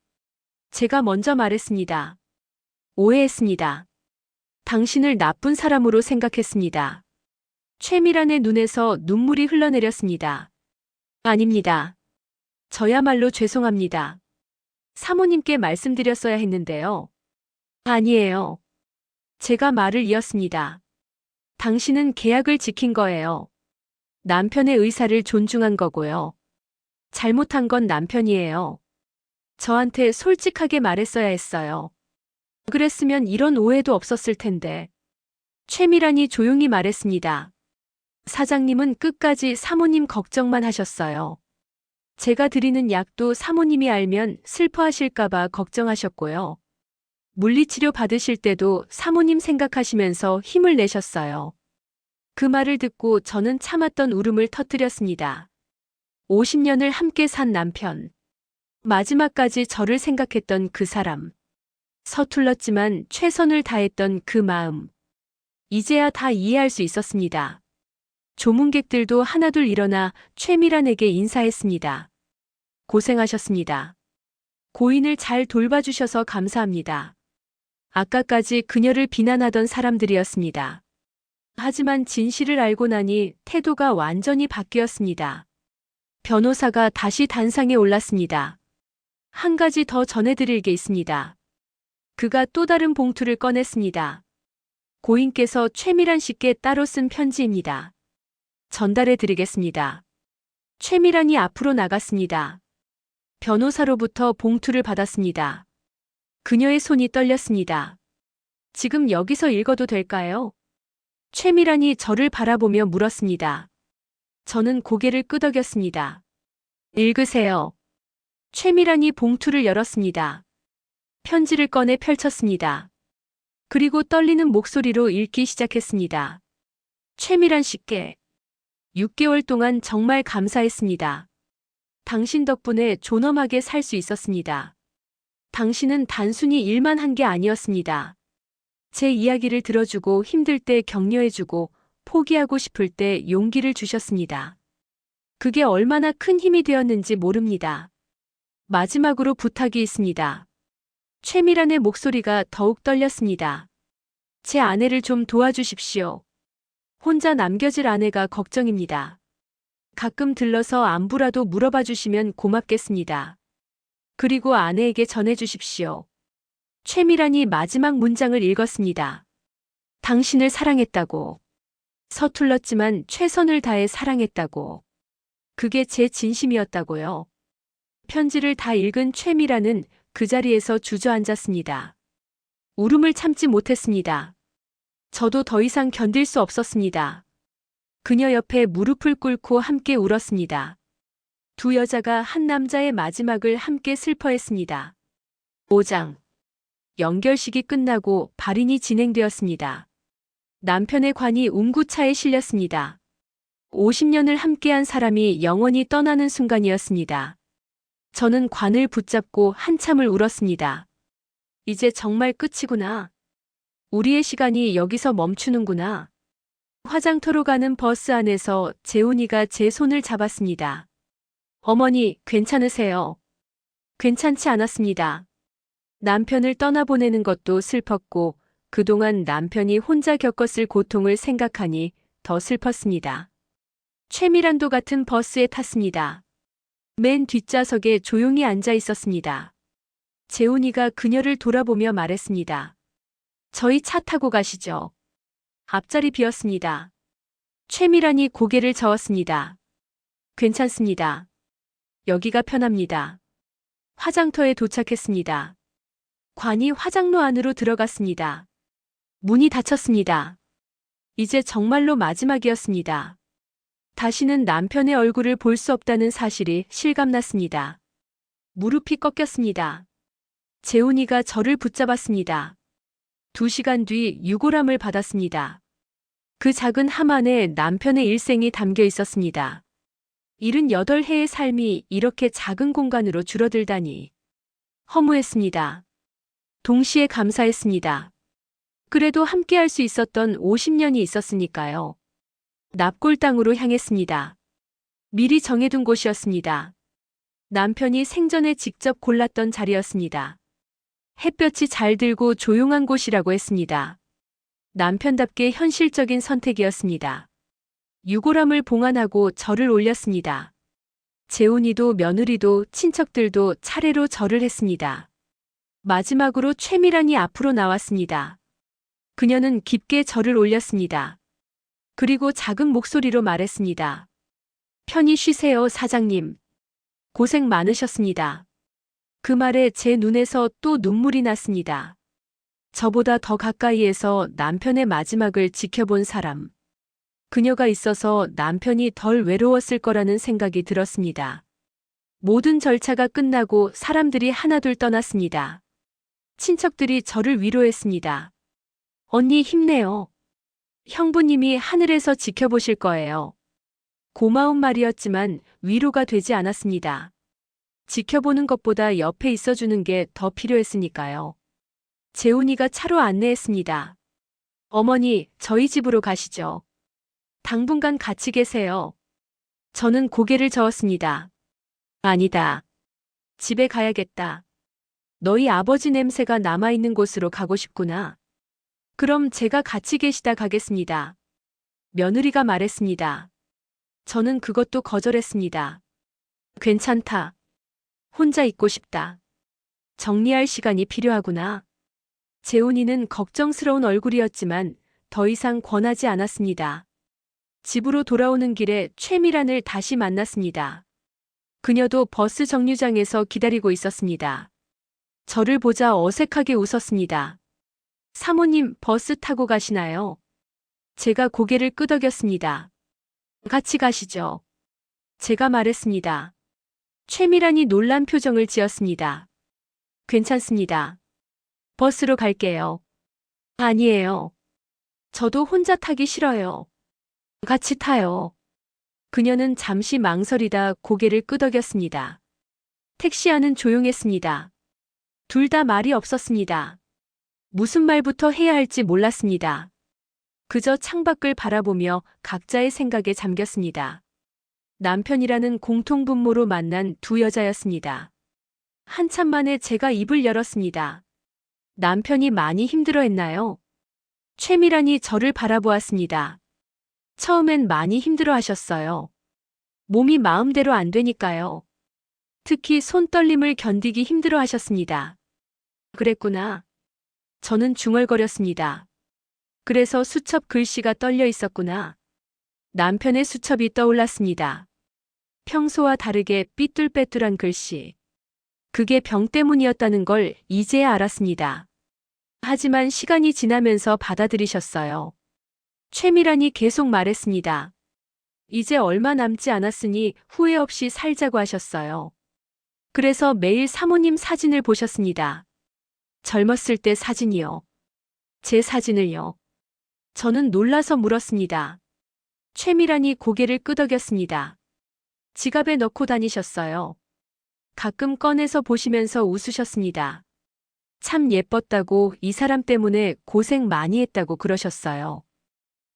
제가 먼저 말했습니다. 오해했습니다. 당신을 나쁜 사람으로 생각했습니다. 최미란의 눈에서 눈물이 흘러내렸습니다. 아닙니다. 저야말로 죄송합니다. 사모님께 말씀드렸어야 했는데요. 아니에요. 제가 말을 이었습니다. 당신은 계약을 지킨 거예요. 남편의 의사를 존중한 거고요. 잘못한 건 남편이에요. 저한테 솔직하게 말했어야 했어요. 그랬으면 이런 오해도 없었을 텐데. 최미란이 조용히 말했습니다. 사장님은 끝까지 사모님 걱정만 하셨어요. 제가 드리는 약도 사모님이 알면 슬퍼하실까봐 걱정하셨고요. 물리치료 받으실 때도 사모님 생각하시면서 힘을 내셨어요. 그 말을 듣고 저는 참았던 울음을 터뜨렸습니다. 50년을 함께 산 남편. 마지막까지 저를 생각했던 그 사람. 서툴렀지만 최선을 다했던 그 마음. 이제야 다 이해할 수 있었습니다. 조문객들도 하나둘 일어나 최미란에게 인사했습니다. 고생하셨습니다. 고인을 잘 돌봐주셔서 감사합니다. 아까까지 그녀를 비난하던 사람들이었습니다. 하지만 진실을 알고 나니 태도가 완전히 바뀌었습니다. 변호사가 다시 단상에 올랐습니다. 한 가지 더 전해드릴 게 있습니다. 그가 또 다른 봉투를 꺼냈습니다. 고인께서 최미란 씨께 따로 쓴 편지입니다. 전달해 드리겠습니다. 최미란이 앞으로 나갔습니다. 변호사로부터 봉투를 받았습니다. 그녀의 손이 떨렸습니다. 지금 여기서 읽어도 될까요? 최미란이 저를 바라보며 물었습니다. 저는 고개를 끄덕였습니다. 읽으세요. 최미란이 봉투를 열었습니다. 편지를 꺼내 펼쳤습니다. 그리고 떨리는 목소리로 읽기 시작했습니다. 최미란 씨께 6개월 동안 정말 감사했습니다. 당신 덕분에 존엄하게 살 수 있었습니다. 당신은 단순히 일만 한 게 아니었습니다. 제 이야기를 들어주고 힘들 때 격려해주고 포기하고 싶을 때 용기를 주셨습니다. 그게 얼마나 큰 힘이 되었는지 모릅니다. 마지막으로 부탁이 있습니다. 최미란의 목소리가 더욱 떨렸습니다. 제 아내를 좀 도와주십시오. 혼자 남겨질 아내가 걱정입니다. 가끔 들러서 안부라도 물어봐 주시면 고맙겠습니다. 그리고 아내에게 전해주십시오. 최미란이 마지막 문장을 읽었습니다. 당신을 사랑했다고. 서툴렀지만 최선을 다해 사랑했다고. 그게 제 진심이었다고요. 편지를 다 읽은 최미란은 그 자리에서 주저앉았습니다. 울음을 참지 못했습니다. 저도 더 이상 견딜 수 없었습니다. 그녀 옆에 무릎을 꿇고 함께 울었습니다. 두 여자가 한 남자의 마지막을 함께 슬퍼했습니다. 5장. 연결식이 끝나고 발인이 진행되었습니다. 남편의 관이 운구차에 실렸습니다. 50년을 함께한 사람이 영원히 떠나는 순간이었습니다. 저는 관을 붙잡고 한참을 울었습니다. 이제 정말 끝이구나. 우리의 시간이 여기서 멈추는구나. 화장터로 가는 버스 안에서 재훈이가 제 손을 잡았습니다. 어머니, 괜찮으세요? 괜찮지 않았습니다. 남편을 떠나보내는 것도 슬펐고 그동안 남편이 혼자 겪었을 고통을 생각하니 더 슬펐습니다. 최미란도 같은 버스에 탔습니다. 맨 뒷좌석에 조용히 앉아 있었습니다. 재훈이가 그녀를 돌아보며 말했습니다. 저희 차 타고 가시죠. 앞자리 비었습니다. 최미란이 고개를 저었습니다. 괜찮습니다. 여기가 편합니다. 화장터에 도착했습니다. 관이 화장로 안으로 들어갔습니다. 문이 닫혔습니다. 이제 정말로 마지막이었습니다. 다시는 남편의 얼굴을 볼 수 없다는 사실이 실감났습니다. 무릎이 꺾였습니다. 재훈이가 저를 붙잡았습니다. 2시간 뒤 유골함을 받았습니다. 그 작은 함 안에 남편의 일생이 담겨 있었습니다. 78해의 삶이 이렇게 작은 공간으로 줄어들다니. 허무했습니다. 동시에 감사했습니다. 그래도 함께할 수 있었던 50년이 있었으니까요. 납골 땅으로 향했습니다. 미리 정해둔 곳이었습니다. 남편이 생전에 직접 골랐던 자리였습니다. 햇볕이 잘 들고 조용한 곳이라고 했습니다. 남편답게 현실적인 선택이었습니다. 유골함을 봉안하고 절을 올렸습니다. 재훈이도 며느리도 친척들도 차례로 절을 했습니다. 마지막으로 최미란이 앞으로 나왔습니다. 그녀는 깊게 절을 올렸습니다. 그리고 작은 목소리로 말했습니다. 편히 쉬세요, 사장님. 고생 많으셨습니다. 그 말에 제 눈에서 또 눈물이 났습니다. 저보다 더 가까이에서 남편의 마지막을 지켜본 사람. 그녀가 있어서 남편이 덜 외로웠을 거라는 생각이 들었습니다. 모든 절차가 끝나고 사람들이 하나둘 떠났습니다. 친척들이 저를 위로했습니다. 언니 힘내요. 형부님이 하늘에서 지켜보실 거예요. 고마운 말이었지만 위로가 되지 않았습니다. 지켜보는 것보다 옆에 있어주는 게 더 필요했으니까요. 재훈이가 차로 안내했습니다. 어머니, 저희 집으로 가시죠. 당분간 같이 계세요. 저는 고개를 저었습니다. 아니다. 집에 가야겠다. 너희 아버지 냄새가 남아있는 곳으로 가고 싶구나. 그럼 제가 같이 계시다 가겠습니다. 며느리가 말했습니다. 저는 그것도 거절했습니다. 괜찮다. 혼자 있고 싶다. 정리할 시간이 필요하구나. 재훈이는 걱정스러운 얼굴이었지만 더 이상 권하지 않았습니다. 집으로 돌아오는 길에 최미란을 다시 만났습니다. 그녀도 버스 정류장에서 기다리고 있었습니다. 저를 보자 어색하게 웃었습니다. 사모님, 버스 타고 가시나요? 제가 고개를 끄덕였습니다. 같이 가시죠. 제가 말했습니다. 최미란이 놀란 표정을 지었습니다. 괜찮습니다. 버스로 갈게요. 아니에요. 저도 혼자 타기 싫어요. 같이 타요. 그녀는 잠시 망설이다 고개를 끄덕였습니다. 택시 안은 조용했습니다. 둘 다 말이 없었습니다. 무슨 말부터 해야 할지 몰랐습니다. 그저 창밖을 바라보며 각자의 생각에 잠겼습니다. 남편이라는 공통분모로 만난 두 여자였습니다. 한참 만에 제가 입을 열었습니다. 남편이 많이 힘들어했나요? 최미란이 저를 바라보았습니다. 처음엔 많이 힘들어하셨어요. 몸이 마음대로 안 되니까요. 특히 손떨림을 견디기 힘들어하셨습니다. 그랬구나. 저는 중얼거렸습니다. 그래서 수첩 글씨가 떨려 있었구나. 남편의 수첩이 떠올랐습니다. 평소와 다르게 삐뚤빼뚤한 글씨. 그게 병 때문이었다는 걸 이제야 알았습니다. 하지만 시간이 지나면서 받아들이셨어요. 최미란이 계속 말했습니다. 이제 얼마 남지 않았으니 후회 없이 살자고 하셨어요. 그래서 매일 사모님 사진을 보셨습니다. 젊었을 때 사진이요. 제 사진을요. 저는 놀라서 물었습니다. 최미란이 고개를 끄덕였습니다. 지갑에 넣고 다니셨어요. 가끔 꺼내서 보시면서 웃으셨습니다. 참 예뻤다고 이 사람 때문에 고생 많이 했다고 그러셨어요.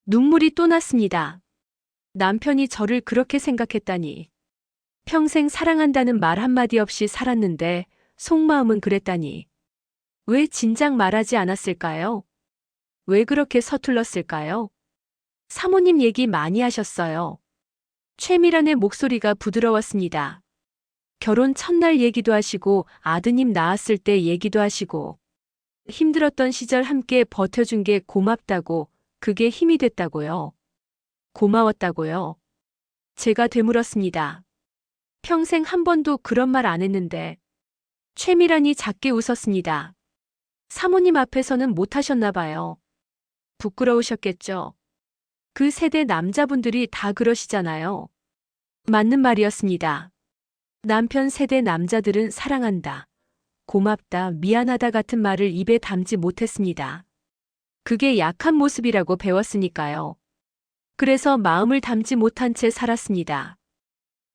눈물이 또 났습니다. 남편이 저를 그렇게 생각했다니. 평생 사랑한다는 말 한마디 없이 살았는데 속마음은 그랬다니. 왜 진작 말하지 않았을까요? 왜 그렇게 서툴렀을까요? 사모님 얘기 많이 하셨어요. 최미란의 목소리가 부드러웠습니다. 결혼 첫날 얘기도 하시고 아드님 낳았을 때 얘기도 하시고 힘들었던 시절 함께 버텨준 게 고맙다고 그게 힘이 됐다고요. 고마웠다고요. 제가 되물었습니다. 평생 한 번도 그런 말 안 했는데. 최미란이 작게 웃었습니다. 사모님 앞에서는 못하셨나 봐요. 부끄러우셨겠죠. 그 세대 남자분들이 다 그러시잖아요. 맞는 말이었습니다. 남편 세대 남자들은 사랑한다, 고맙다, 미안하다 같은 말을 입에 담지 못했습니다. 그게 약한 모습이라고 배웠으니까요. 그래서 마음을 담지 못한 채 살았습니다.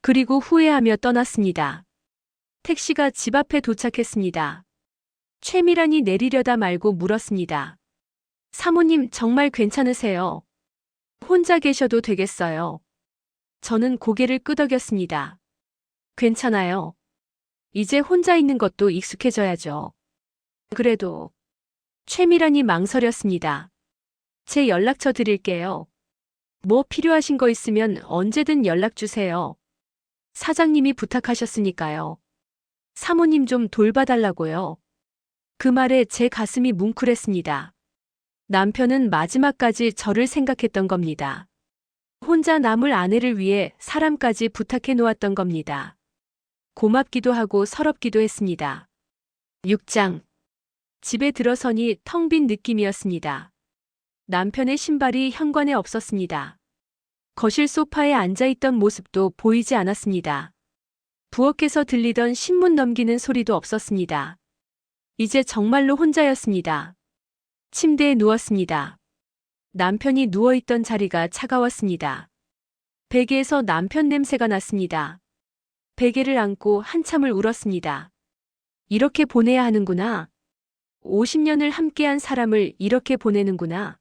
그리고 후회하며 떠났습니다. 택시가 집 앞에 도착했습니다. 최미란이 내리려다 말고 물었습니다. 사모님 정말 괜찮으세요? 혼자 계셔도 되겠어요. 저는 고개를 끄덕였습니다. 괜찮아요. 이제 혼자 있는 것도 익숙해져야죠. 그래도 최미란이 망설였습니다. 제 연락처 드릴게요. 뭐 필요하신 거 있으면 언제든 연락 주세요. 사장님이 부탁하셨으니까요. 사모님 좀 돌봐달라고요. 그 말에 제 가슴이 뭉클했습니다. 남편은 마지막까지 저를 생각했던 겁니다. 혼자 남을 아내를 위해 사람까지 부탁해 놓았던 겁니다. 고맙기도 하고 서럽기도 했습니다. 6장. 집에 들어서니 텅 빈 느낌이었습니다. 남편의 신발이 현관에 없었습니다. 거실 소파에 앉아있던 모습도 보이지 않았습니다. 부엌에서 들리던 신문 넘기는 소리도 없었습니다. 이제 정말로 혼자였습니다. 침대에 누웠습니다. 남편이 누워있던 자리가 차가웠습니다. 베개에서 남편 냄새가 났습니다. 베개를 안고 한참을 울었습니다. 이렇게 보내야 하는구나. 50년을 함께한 사람을 이렇게 보내는구나.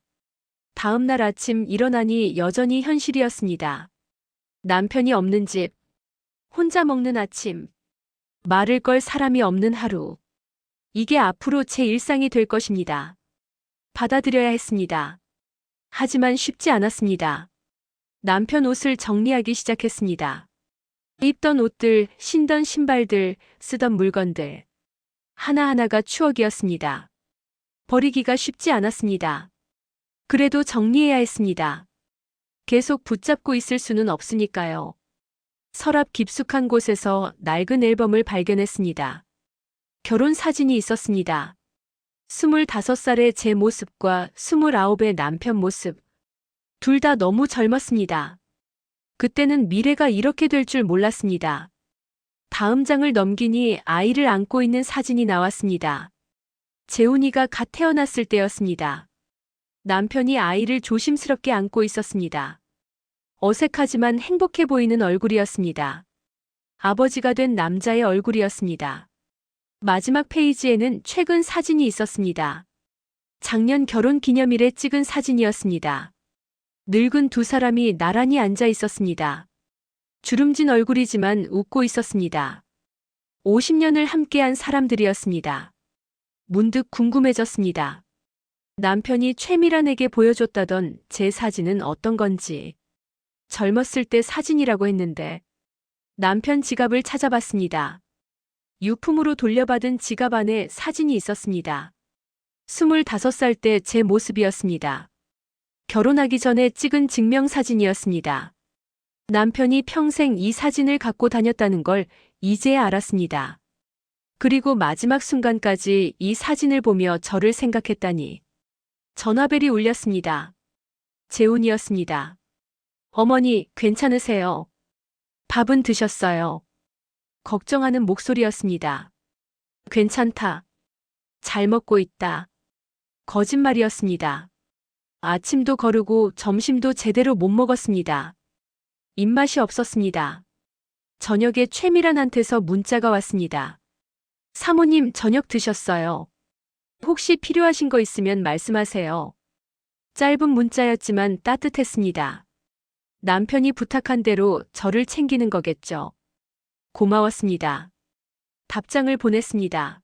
다음 날 아침 일어나니 여전히 현실이었습니다. 남편이 없는 집, 혼자 먹는 아침, 말을 걸 사람이 없는 하루. 이게 앞으로 제 일상이 될 것입니다. 받아들여야 했습니다. 하지만 쉽지 않았습니다. 남편 옷을 정리하기 시작했습니다. 입던 옷들, 신던 신발들, 쓰던 물건들. 하나하나가 추억이었습니다. 버리기가 쉽지 않았습니다. 그래도 정리해야 했습니다. 계속 붙잡고 있을 수는 없으니까요. 서랍 깊숙한 곳에서 낡은 앨범을 발견했습니다. 결혼 사진이 있었습니다. 25살의 제 모습과 29의 남편 모습. 둘 다 너무 젊었습니다. 그때는 미래가 이렇게 될 줄 몰랐습니다. 다음 장을 넘기니 아이를 안고 있는 사진이 나왔습니다. 재훈이가 갓 태어났을 때였습니다. 남편이 아이를 조심스럽게 안고 있었습니다. 어색하지만 행복해 보이는 얼굴이었습니다. 아버지가 된 남자의 얼굴이었습니다. 마지막 페이지에는 최근 사진이 있었습니다. 작년 결혼 기념일에 찍은 사진이었습니다. 늙은 두 사람이 나란히 앉아 있었습니다. 주름진 얼굴이지만 웃고 있었습니다. 50년을 함께한 사람들이었습니다. 문득 궁금해졌습니다. 남편이 최미란에게 보여줬다던 제 사진은 어떤 건지. 젊었을 때 사진이라고 했는데 남편 지갑을 찾아봤습니다. 유품으로 돌려받은 지갑 안에 사진이 있었습니다. 25살 때 제 모습이었습니다. 결혼하기 전에 찍은 증명사진이었습니다. 남편이 평생 이 사진을 갖고 다녔다는 걸 이제야 알았습니다. 그리고 마지막 순간까지 이 사진을 보며 저를 생각했다니. 전화벨이 울렸습니다. 재훈이었습니다. 어머니, 괜찮으세요? 밥은 드셨어요? 걱정하는 목소리였습니다. 괜찮다. 잘 먹고 있다. 거짓말이었습니다. 아침도 거르고 점심도 제대로 못 먹었습니다. 입맛이 없었습니다. 저녁에 최미란한테서 문자가 왔습니다. 사모님, 저녁 드셨어요? 혹시 필요하신 거 있으면 말씀하세요. 짧은 문자였지만 따뜻했습니다. 남편이 부탁한 대로 저를 챙기는 거겠죠. 고마웠습니다. 답장을 보냈습니다.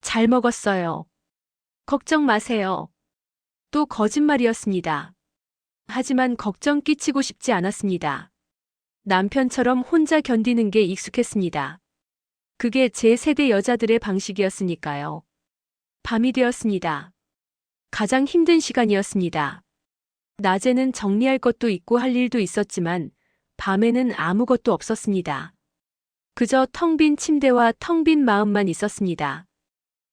잘 먹었어요. 걱정 마세요. 또 거짓말이었습니다. 하지만 걱정 끼치고 싶지 않았습니다. 남편처럼 혼자 견디는 게 익숙했습니다. 그게 제 세대 여자들의 방식이었으니까요. 밤이 되었습니다. 가장 힘든 시간이었습니다. 낮에는 정리할 것도 있고 할 일도 있었지만 밤에는 아무것도 없었습니다. 그저 텅 빈 침대와 텅 빈 마음만 있었습니다.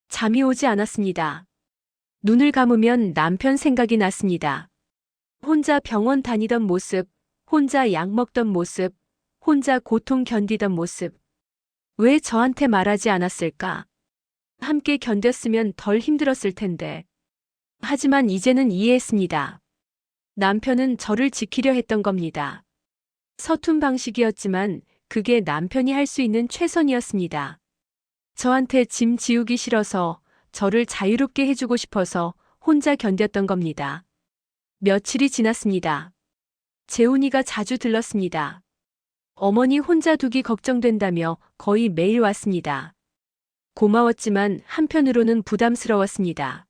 잠이 오지 않았습니다. 눈을 감으면 남편 생각이 났습니다. 혼자 병원 다니던 모습, 혼자 약 먹던 모습, 혼자 고통 견디던 모습. 왜 저한테 말하지 않았을까? 함께 견뎠으면 덜 힘들었을 텐데. 하지만 이제는 이해했습니다. 남편은 저를 지키려 했던 겁니다. 서툰 방식이었지만 그게 남편이 할 수 있는 최선이었습니다. 저한테 짐 지우기 싫어서, 저를 자유롭게 해주고 싶어서 혼자 견뎠던 겁니다. 며칠이 지났습니다. 재훈이가 자주 들렀습니다. 어머니 혼자 두기 걱정된다며 거의 매일 왔습니다. 고마웠지만 한편으로는 부담스러웠습니다.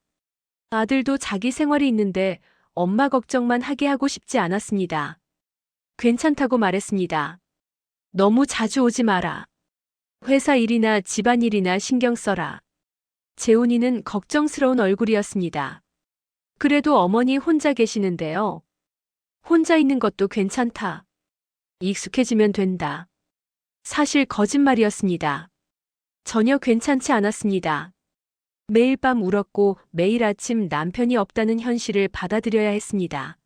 아들도 자기 생활이 있는데 엄마 걱정만 하게 하고 싶지 않았습니다. 괜찮다고 말했습니다. 너무 자주 오지 마라. 회사 일이나 집안일이나 신경 써라. 재훈이는 걱정스러운 얼굴이었습니다. 그래도 어머니 혼자 계시는데요. 혼자 있는 것도 괜찮다. 익숙해지면 된다. 사실 거짓말이었습니다. 전혀 괜찮지 않았습니다. 매일 밤 울었고 매일 아침 남편이 없다는 현실을 받아들여야 했습니다.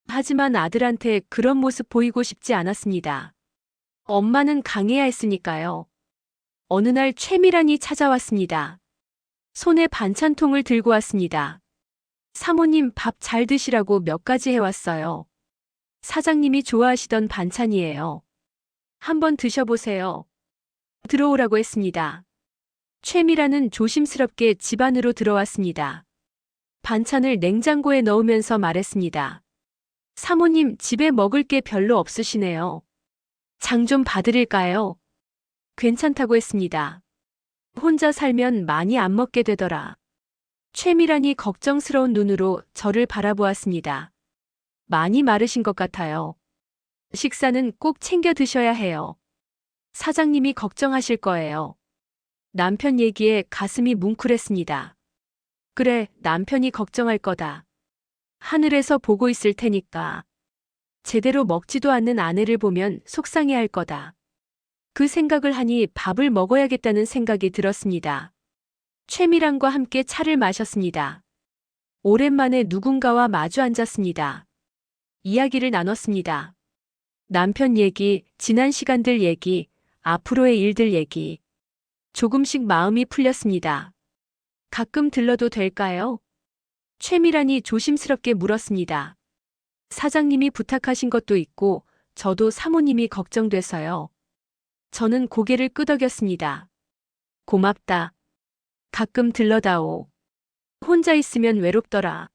하지만 아들한테 그런 모습 보이고 싶지 않았습니다. 엄마는 강해야 했으니까요. 어느 날 최미란이 찾아왔습니다. 손에 반찬통을 들고 왔습니다. 사모님 밥 잘 드시라고 몇 가지 해왔어요. 사장님이 좋아하시던 반찬이에요. 한번 드셔보세요. 들어오라고 했습니다. 최미란은 조심스럽게 집 안으로 들어왔습니다. 반찬을 냉장고에 넣으면서 말했습니다. 사모님 집에 먹을 게 별로 없으시네요. 장 좀 봐드릴까요? 괜찮다고 했습니다. 혼자 살면 많이 안 먹게 되더라. 최미란이 걱정스러운 눈으로 저를 바라보았습니다. 많이 마르신 것 같아요. 식사는 꼭 챙겨 드셔야 해요. 사장님이 걱정하실 거예요. 남편 얘기에 가슴이 뭉클했습니다. 그래, 남편이 걱정할 거다. 하늘에서 보고 있을 테니까. 제대로 먹지도 않는 아내를 보면 속상해할 거다. 그 생각을 하니 밥을 먹어야겠다는 생각이 들었습니다. 최미란과 함께 차를 마셨습니다. 오랜만에 누군가와 마주 앉았습니다. 이야기를 나눴습니다. 남편 얘기, 지난 시간들 얘기, 앞으로의 일들 얘기. 조금씩 마음이 풀렸습니다. 가끔 들러도 될까요? 최미란이 조심스럽게 물었습니다. 사장님이 부탁하신 것도 있고 저도 사모님이 걱정돼서요. 저는 고개를 끄덕였습니다. 고맙다. 가끔 들러다오. 혼자 있으면 외롭더라.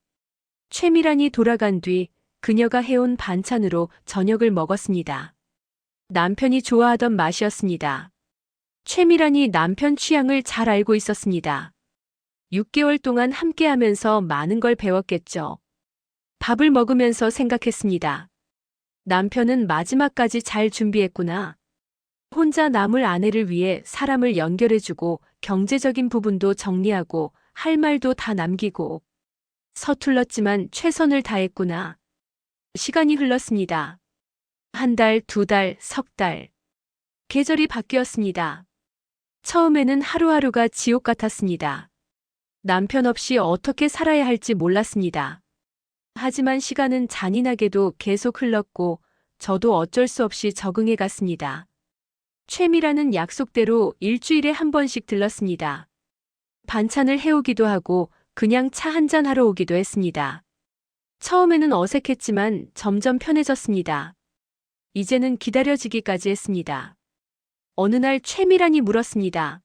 최미란이 돌아간 뒤 그녀가 해온 반찬으로 저녁을 먹었습니다. 남편이 좋아하던 맛이었습니다. 최미란이 남편 취향을 잘 알고 있었습니다. 6개월 동안 함께하면서 많은 걸 배웠겠죠. 밥을 먹으면서 생각했습니다. 남편은 마지막까지 잘 준비했구나. 혼자 남을 아내를 위해 사람을 연결해주고 경제적인 부분도 정리하고 할 말도 다 남기고 서툴렀지만 최선을 다했구나. 시간이 흘렀습니다. 1달, 2달, 석 달. 계절이 바뀌었습니다. 처음에는 하루하루가 지옥 같았습니다. 남편 없이 어떻게 살아야 할지 몰랐습니다. 하지만 시간은 잔인하게도 계속 흘렀고 저도 어쩔 수 없이 적응해 갔습니다. 최미라는 약속대로 일주일에 한 번씩 들렀습니다. 반찬을 해오기도 하고 그냥 차 한잔 하러 오기도 했습니다. 처음에는 어색했지만 점점 편해졌습니다. 이제는 기다려지기까지 했습니다. 어느 날 최미란이 물었습니다.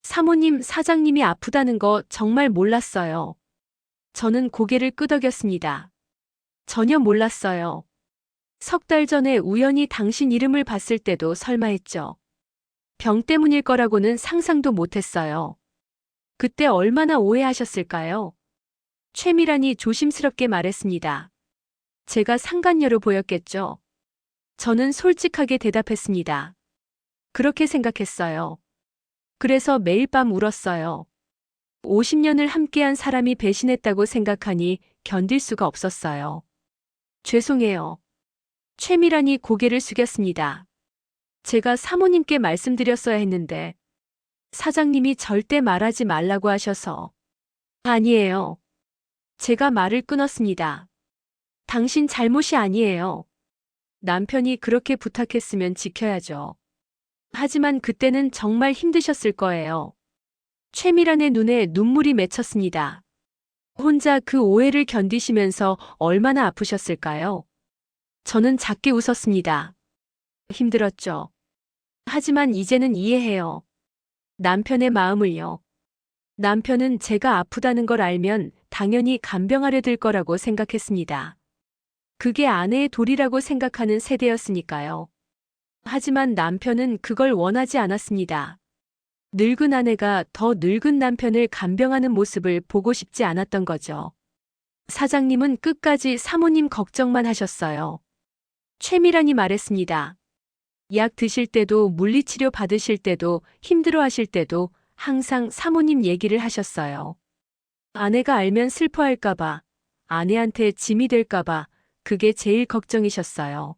사모님, 사장님이 아프다는 거 정말 몰랐어요. 저는 고개를 끄덕였습니다. 전혀 몰랐어요. 석 달 전에 우연히 당신 이름을 봤을 때도 설마 했죠. 병 때문일 거라고는 상상도 못했어요. 그때 얼마나 오해하셨을까요? 최미란이 조심스럽게 말했습니다. 제가 상간녀로 보였겠죠. 저는 솔직하게 대답했습니다. 그렇게 생각했어요. 그래서 매일 밤 울었어요. 50년을 함께한 사람이 배신했다고 생각하니 견딜 수가 없었어요. 죄송해요. 최미란이 고개를 숙였습니다. 제가 사모님께 말씀드렸어야 했는데 사장님이 절대 말하지 말라고 하셔서. 아니에요. 제가 말을 끊었습니다. 당신 잘못이 아니에요. 남편이 그렇게 부탁했으면 지켜야죠. 하지만 그때는 정말 힘드셨을 거예요. 최미란의 눈에 눈물이 맺혔습니다. 혼자 그 오해를 견디시면서 얼마나 아프셨을까요? 저는 작게 웃었습니다. 힘들었죠. 하지만 이제는 이해해요. 남편의 마음을요. 남편은 제가 아프다는 걸 알면 당연히 간병하려 들 거라고 생각했습니다. 그게 아내의 도리라고 생각하는 세대였으니까요. 하지만 남편은 그걸 원하지 않았습니다. 늙은 아내가 더 늙은 남편을 간병하는 모습을 보고 싶지 않았던 거죠. 사장님은 끝까지 사모님 걱정만 하셨어요. 최미란이 말했습니다. 약 드실 때도 물리치료 받으실 때도 힘들어 하실 때도 항상 사모님 얘기를 하셨어요. 아내가 알면 슬퍼할까봐, 아내한테 짐이 될까봐 그게 제일 걱정이셨어요.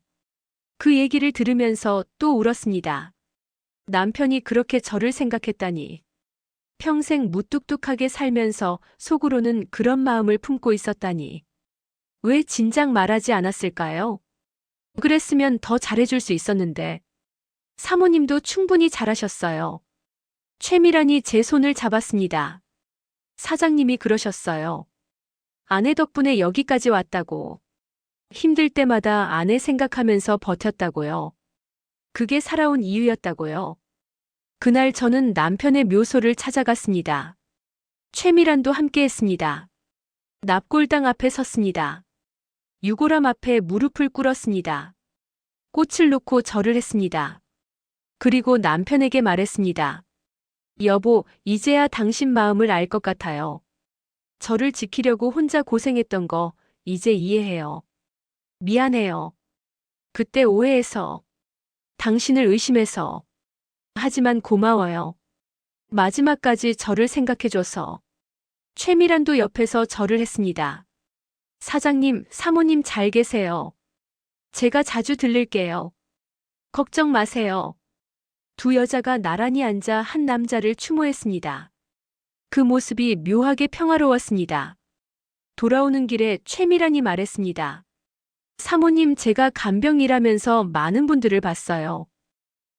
그 얘기를 들으면서 또 울었습니다. 남편이 그렇게 저를 생각했다니. 평생 무뚝뚝하게 살면서 속으로는 그런 마음을 품고 있었다니. 왜 진작 말하지 않았을까요? 그랬으면 더 잘해줄 수 있었는데. 사모님도 충분히 잘하셨어요. 최미란이 제 손을 잡았습니다. 사장님이 그러셨어요. 아내 덕분에 여기까지 왔다고. 힘들 때마다 아내 생각하면서 버텼다고요. 그게 살아온 이유였다고요. 그날 저는 남편의 묘소를 찾아갔습니다. 최미란도 함께했습니다. 납골당 앞에 섰습니다. 유골함 앞에 무릎을 꿇었습니다. 꽃을 놓고 절을 했습니다. 그리고 남편에게 말했습니다. 여보, 이제야 당신 마음을 알 것 같아요. 저를 지키려고 혼자 고생했던 거 이제 이해해요. 미안해요. 그때 오해해서, 당신을 의심해서. 하지만 고마워요. 마지막까지 저를 생각해줘서. 최미란도 옆에서 절을 했습니다. 사장님, 사모님 잘 계세요. 제가 자주 들를게요. 걱정 마세요. 두 여자가 나란히 앉아 한 남자를 추모했습니다. 그 모습이 묘하게 평화로웠습니다. 돌아오는 길에 최미란이 말했습니다. 사모님, 제가 간병일하면서 많은 분들을 봤어요.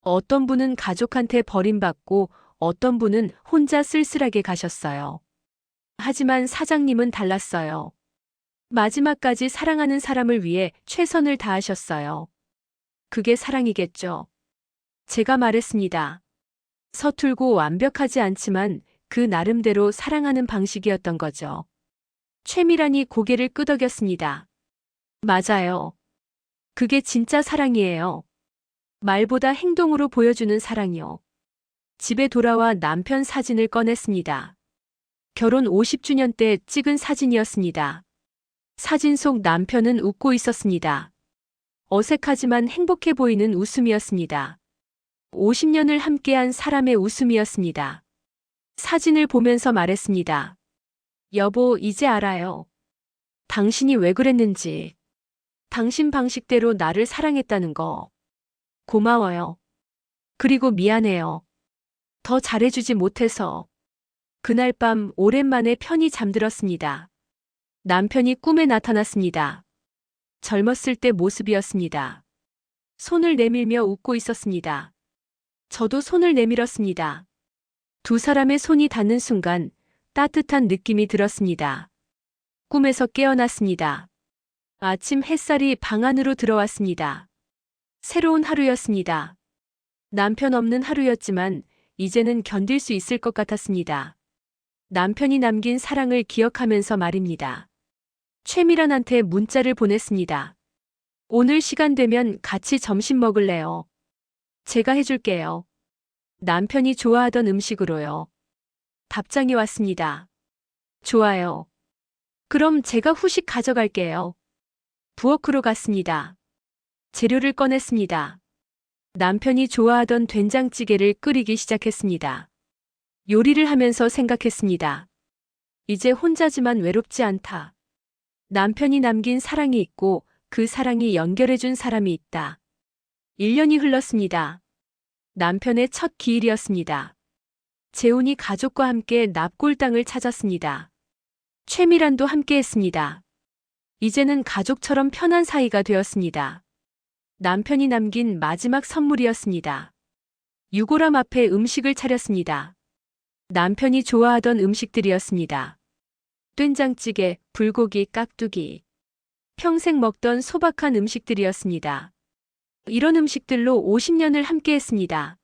어떤 분은 가족한테 버림받고 어떤 분은 혼자 쓸쓸하게 가셨어요. 하지만 사장님은 달랐어요. 마지막까지 사랑하는 사람을 위해 최선을 다하셨어요. 그게 사랑이겠죠. 제가 말했습니다. 서툴고 완벽하지 않지만 그 나름대로 사랑하는 방식이었던 거죠. 최미란이 고개를 끄덕였습니다. 맞아요. 그게 진짜 사랑이에요. 말보다 행동으로 보여주는 사랑이요. 집에 돌아와 남편 사진을 꺼냈습니다. 결혼 50주년 때 찍은 사진이었습니다. 사진 속 남편은 웃고 있었습니다. 어색하지만 행복해 보이는 웃음이었습니다. 50년을 함께한 사람의 웃음이었습니다. 사진을 보면서 말했습니다. 여보, 이제 알아요. 당신이 왜 그랬는지. 당신 방식대로 나를 사랑했다는 거. 고마워요. 그리고 미안해요. 더 잘해주지 못해서. 그날 밤 오랜만에 편히 잠들었습니다. 남편이 꿈에 나타났습니다. 젊었을 때 모습이었습니다. 손을 내밀며 웃고 있었습니다. 저도 손을 내밀었습니다. 두 사람의 손이 닿는 순간 따뜻한 느낌이 들었습니다. 꿈에서 깨어났습니다. 아침 햇살이 방 안으로 들어왔습니다. 새로운 하루였습니다. 남편 없는 하루였지만 이제는 견딜 수 있을 것 같았습니다. 남편이 남긴 사랑을 기억하면서 말입니다. 최미란한테 문자를 보냈습니다. 오늘 시간 되면 같이 점심 먹을래요. 제가 해줄게요. 남편이 좋아하던 음식으로요. 답장이 왔습니다. 좋아요. 그럼 제가 후식 가져갈게요. 부엌으로 갔습니다. 재료를 꺼냈습니다. 남편이 좋아하던 된장찌개를 끓이기 시작했습니다. 요리를 하면서 생각했습니다. 이제 혼자지만 외롭지 않다. 남편이 남긴 사랑이 있고 그 사랑이 연결해준 사람이 있다. 1년이 흘렀습니다. 남편의 첫 기일이었습니다. 재훈이 가족과 함께 납골 땅을 찾았습니다. 최미란도 함께했습니다. 이제는 가족처럼 편한 사이가 되었습니다. 남편이 남긴 마지막 선물이었습니다. 유골함 앞에 음식을 차렸습니다. 남편이 좋아하던 음식들이었습니다. 된장찌개, 불고기, 깍두기. 평생 먹던 소박한 음식들이었습니다. 이런 음식들로 50년을 함께했습니다.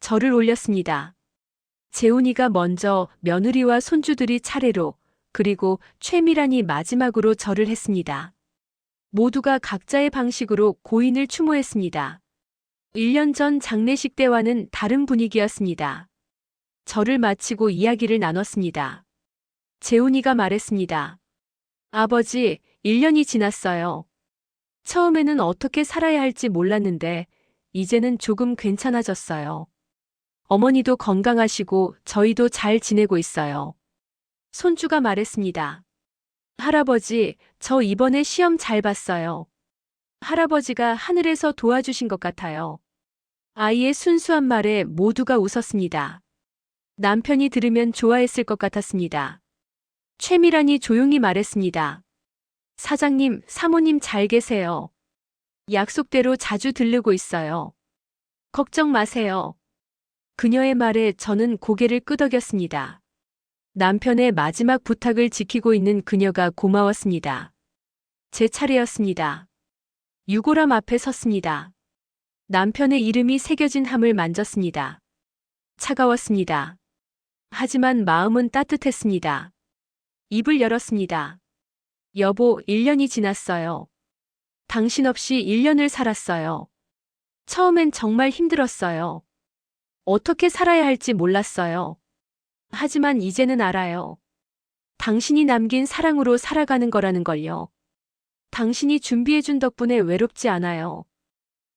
절을 올렸습니다. 재훈이가 먼저 며느리와 손주들이 차례로 그리고 최미란이 마지막으로 절을 했습니다. 모두가 각자의 방식으로 고인을 추모했습니다. 1년 전 장례식 때와는 다른 분위기였습니다. 절을 마치고 이야기를 나눴습니다. 재훈이가 말했습니다. 아버지, 1년이 지났어요. 처음에는 어떻게 살아야 할지 몰랐는데 이제는 조금 괜찮아졌어요. 어머니도 건강하시고 저희도 잘 지내고 있어요. 손주가 말했습니다. 할아버지, 저 이번에 시험 잘 봤어요. 할아버지가 하늘에서 도와주신 것 같아요. 아이의 순수한 말에 모두가 웃었습니다. 남편이 들으면 좋아했을 것 같았습니다. 최미란이 조용히 말했습니다. 사장님, 사모님 잘 계세요. 약속대로 자주 들르고 있어요. 걱정 마세요. 그녀의 말에 저는 고개를 끄덕였습니다. 남편의 마지막 부탁을 지키고 있는 그녀가 고마웠습니다. 제 차례였습니다. 유골함 앞에 섰습니다. 남편의 이름이 새겨진 함을 만졌습니다. 차가웠습니다. 하지만 마음은 따뜻했습니다. 입을 열었습니다. 여보, 1년이 지났어요. 당신 없이 1년을 살았어요. 처음엔 정말 힘들었어요. 어떻게 살아야 할지 몰랐어요. 하지만 이제는 알아요. 당신이 남긴 사랑으로 살아가는 거라는 걸요. 당신이 준비해준 덕분에 외롭지 않아요.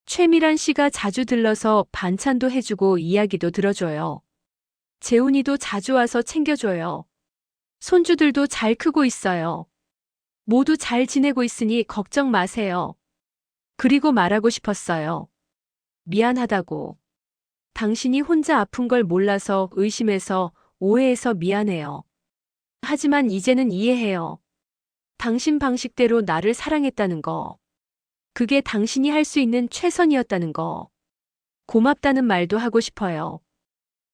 최미란 씨가 자주 들러서 반찬도 해주고 이야기도 들어줘요. 재훈이도 자주 와서 챙겨줘요. 손주들도 잘 크고 있어요. 모두 잘 지내고 있으니 걱정 마세요. 그리고 말하고 싶었어요. 미안하다고. 당신이 혼자 아픈 걸 몰라서 의심해서 오해해서 미안해요. 하지만 이제는 이해해요. 당신 방식대로 나를 사랑했다는 거. 그게 당신이 할 수 있는 최선이었다는 거. 고맙다는 말도 하고 싶어요.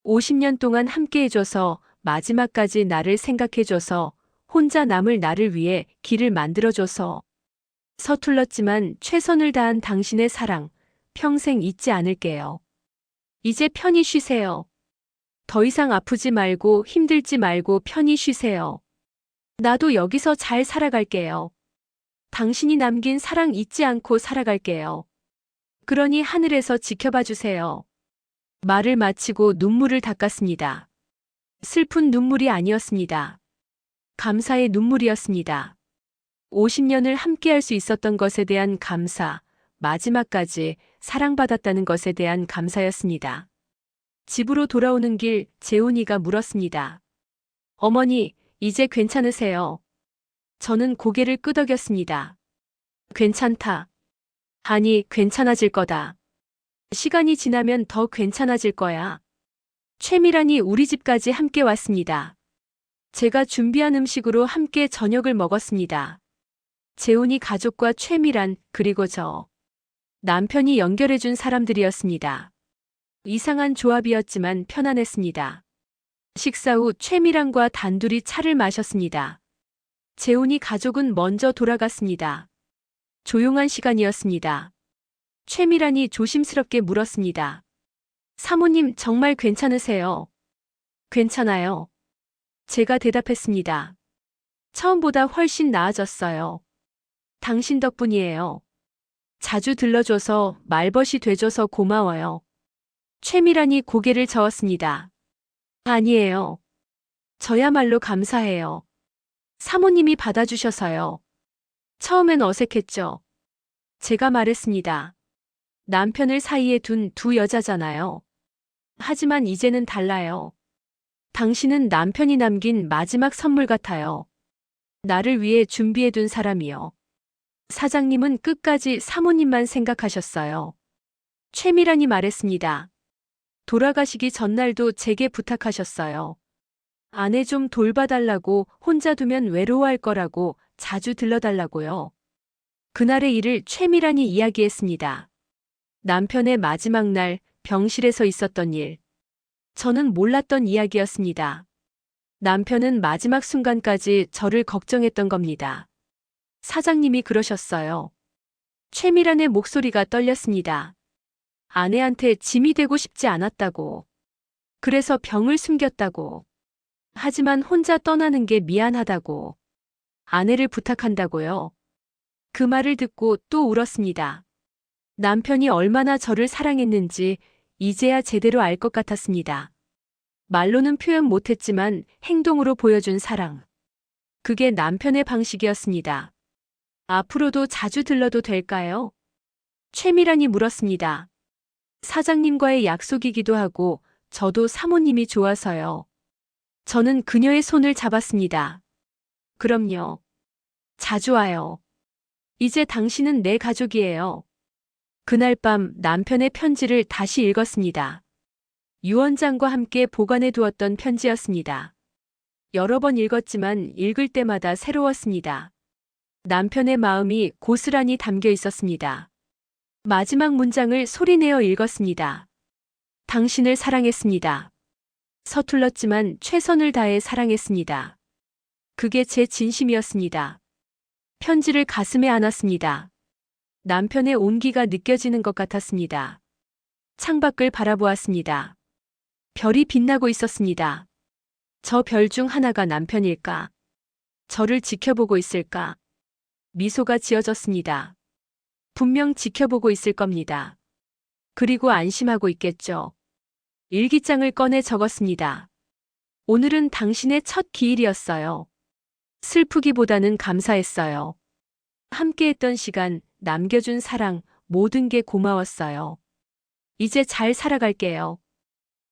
50년 동안 함께해줘서 마지막까지 나를 생각해줘서 혼자 남을 나를 위해 길을 만들어줘서. 서툴렀지만 최선을 다한 당신의 사랑, 평생 잊지 않을게요. 이제 편히 쉬세요. 더 이상 아프지 말고 힘들지 말고 편히 쉬세요. 나도 여기서 잘 살아갈게요. 당신이 남긴 사랑 잊지 않고 살아갈게요. 그러니 하늘에서 지켜봐 주세요. 말을 마치고 눈물을 닦았습니다. 슬픈 눈물이 아니었습니다. 감사의 눈물이었습니다. 50년을 함께할 수 있었던 것에 대한 감사, 마지막까지 사랑받았다는 것에 대한 감사였습니다. 집으로 돌아오는 길 재훈이가 물었습니다. 어머니, 이제 괜찮으세요? 저는 고개를 끄덕였습니다. 괜찮다. 아니, 괜찮아질 거다. 시간이 지나면 더 괜찮아질 거야. 최미란이 우리 집까지 함께 왔습니다. 제가 준비한 음식으로 함께 저녁을 먹었습니다. 재훈이 가족과 최미란, 그리고 저. 남편이 연결해준 사람들이었습니다. 이상한 조합이었지만 편안했습니다. 식사 후 최미란과 단둘이 차를 마셨습니다. 재훈이 가족은 먼저 돌아갔습니다. 조용한 시간이었습니다. 최미란이 조심스럽게 물었습니다. 사모님 정말 괜찮으세요? 괜찮아요. 제가 대답했습니다. 처음보다 훨씬 나아졌어요. 당신 덕분이에요. 자주 들러줘서 말벗이 돼줘서 고마워요. 최미란이 고개를 저었습니다. 아니에요. 저야말로 감사해요. 사모님이 받아주셔서요. 처음엔 어색했죠. 제가 말했습니다. 남편을 사이에 둔 두 여자잖아요. 하지만 이제는 달라요. 당신은 남편이 남긴 마지막 선물 같아요. 나를 위해 준비해둔 사람이요. 사장님은 끝까지 사모님만 생각하셨어요. 최미란이 말했습니다. 돌아가시기 전날도 제게 부탁하셨어요. 아내 좀 돌봐달라고, 혼자 두면 외로워할 거라고, 자주 들러달라고요. 그날의 일을 최미란이 이야기했습니다. 남편의 마지막 날 병실에서 있었던 일. 저는 몰랐던 이야기였습니다. 남편은 마지막 순간까지 저를 걱정했던 겁니다. 사장님이 그러셨어요. 최미란의 목소리가 떨렸습니다. 아내한테 짐이 되고 싶지 않았다고. 그래서 병을 숨겼다고. 하지만 혼자 떠나는 게 미안하다고. 아내를 부탁한다고요. 그 말을 듣고 또 울었습니다. 남편이 얼마나 저를 사랑했는지 이제야 제대로 알 것 같았습니다. 말로는 표현 못했지만 행동으로 보여준 사랑. 그게 남편의 방식이었습니다. 앞으로도 자주 들러도 될까요? 최미란이 물었습니다. 사장님과의 약속이기도 하고 저도 사모님이 좋아서요. 저는 그녀의 손을 잡았습니다. 그럼요. 자주 와요. 이제 당신은 내 가족이에요. 그날 밤 남편의 편지를 다시 읽었습니다. 유언장과 함께 보관해 두었던 편지였습니다. 여러 번 읽었지만 읽을 때마다 새로웠습니다. 남편의 마음이 고스란히 담겨 있었습니다. 마지막 문장을 소리내어 읽었습니다. 당신을 사랑했습니다. 서툴렀지만 최선을 다해 사랑했습니다. 그게 제 진심이었습니다. 편지를 가슴에 안았습니다. 남편의 온기가 느껴지는 것 같았습니다. 창밖을 바라보았습니다. 별이 빛나고 있었습니다. 저 별 중 하나가 남편일까? 저를 지켜보고 있을까? 미소가 지어졌습니다. 분명 지켜보고 있을 겁니다. 그리고 안심하고 있겠죠. 일기장을 꺼내 적었습니다. 오늘은 당신의 첫 기일이었어요. 슬프기보다는 감사했어요. 함께했던 시간, 남겨준 사랑, 모든 게 고마웠어요. 이제 잘 살아갈게요.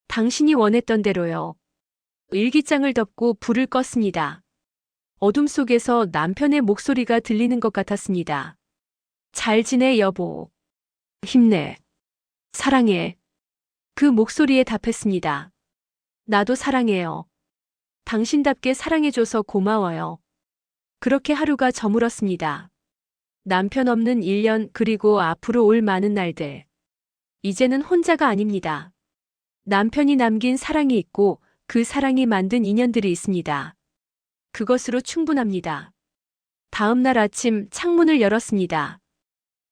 당신이 원했던 대로요. 일기장을 덮고 불을 껐습니다. 어둠 속에서 남편의 목소리가 들리는 것 같았습니다. 잘 지내, 여보. 힘내. 사랑해. 그 목소리에 답했습니다. 나도 사랑해요. 당신답게 사랑해줘서 고마워요. 그렇게 하루가 저물었습니다. 남편 없는 1년 그리고 앞으로 올 많은 날들. 이제는 혼자가 아닙니다. 남편이 남긴 사랑이 있고 그 사랑이 만든 인연들이 있습니다. 그것으로 충분합니다. 다음 날 아침 창문을 열었습니다.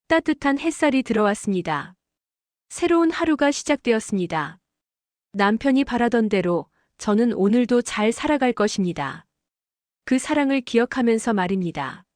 따뜻한 햇살이 들어왔습니다. 새로운 하루가 시작되었습니다. 남편이 바라던 대로 저는 오늘도 잘 살아갈 것입니다. 그 사랑을 기억하면서 말입니다.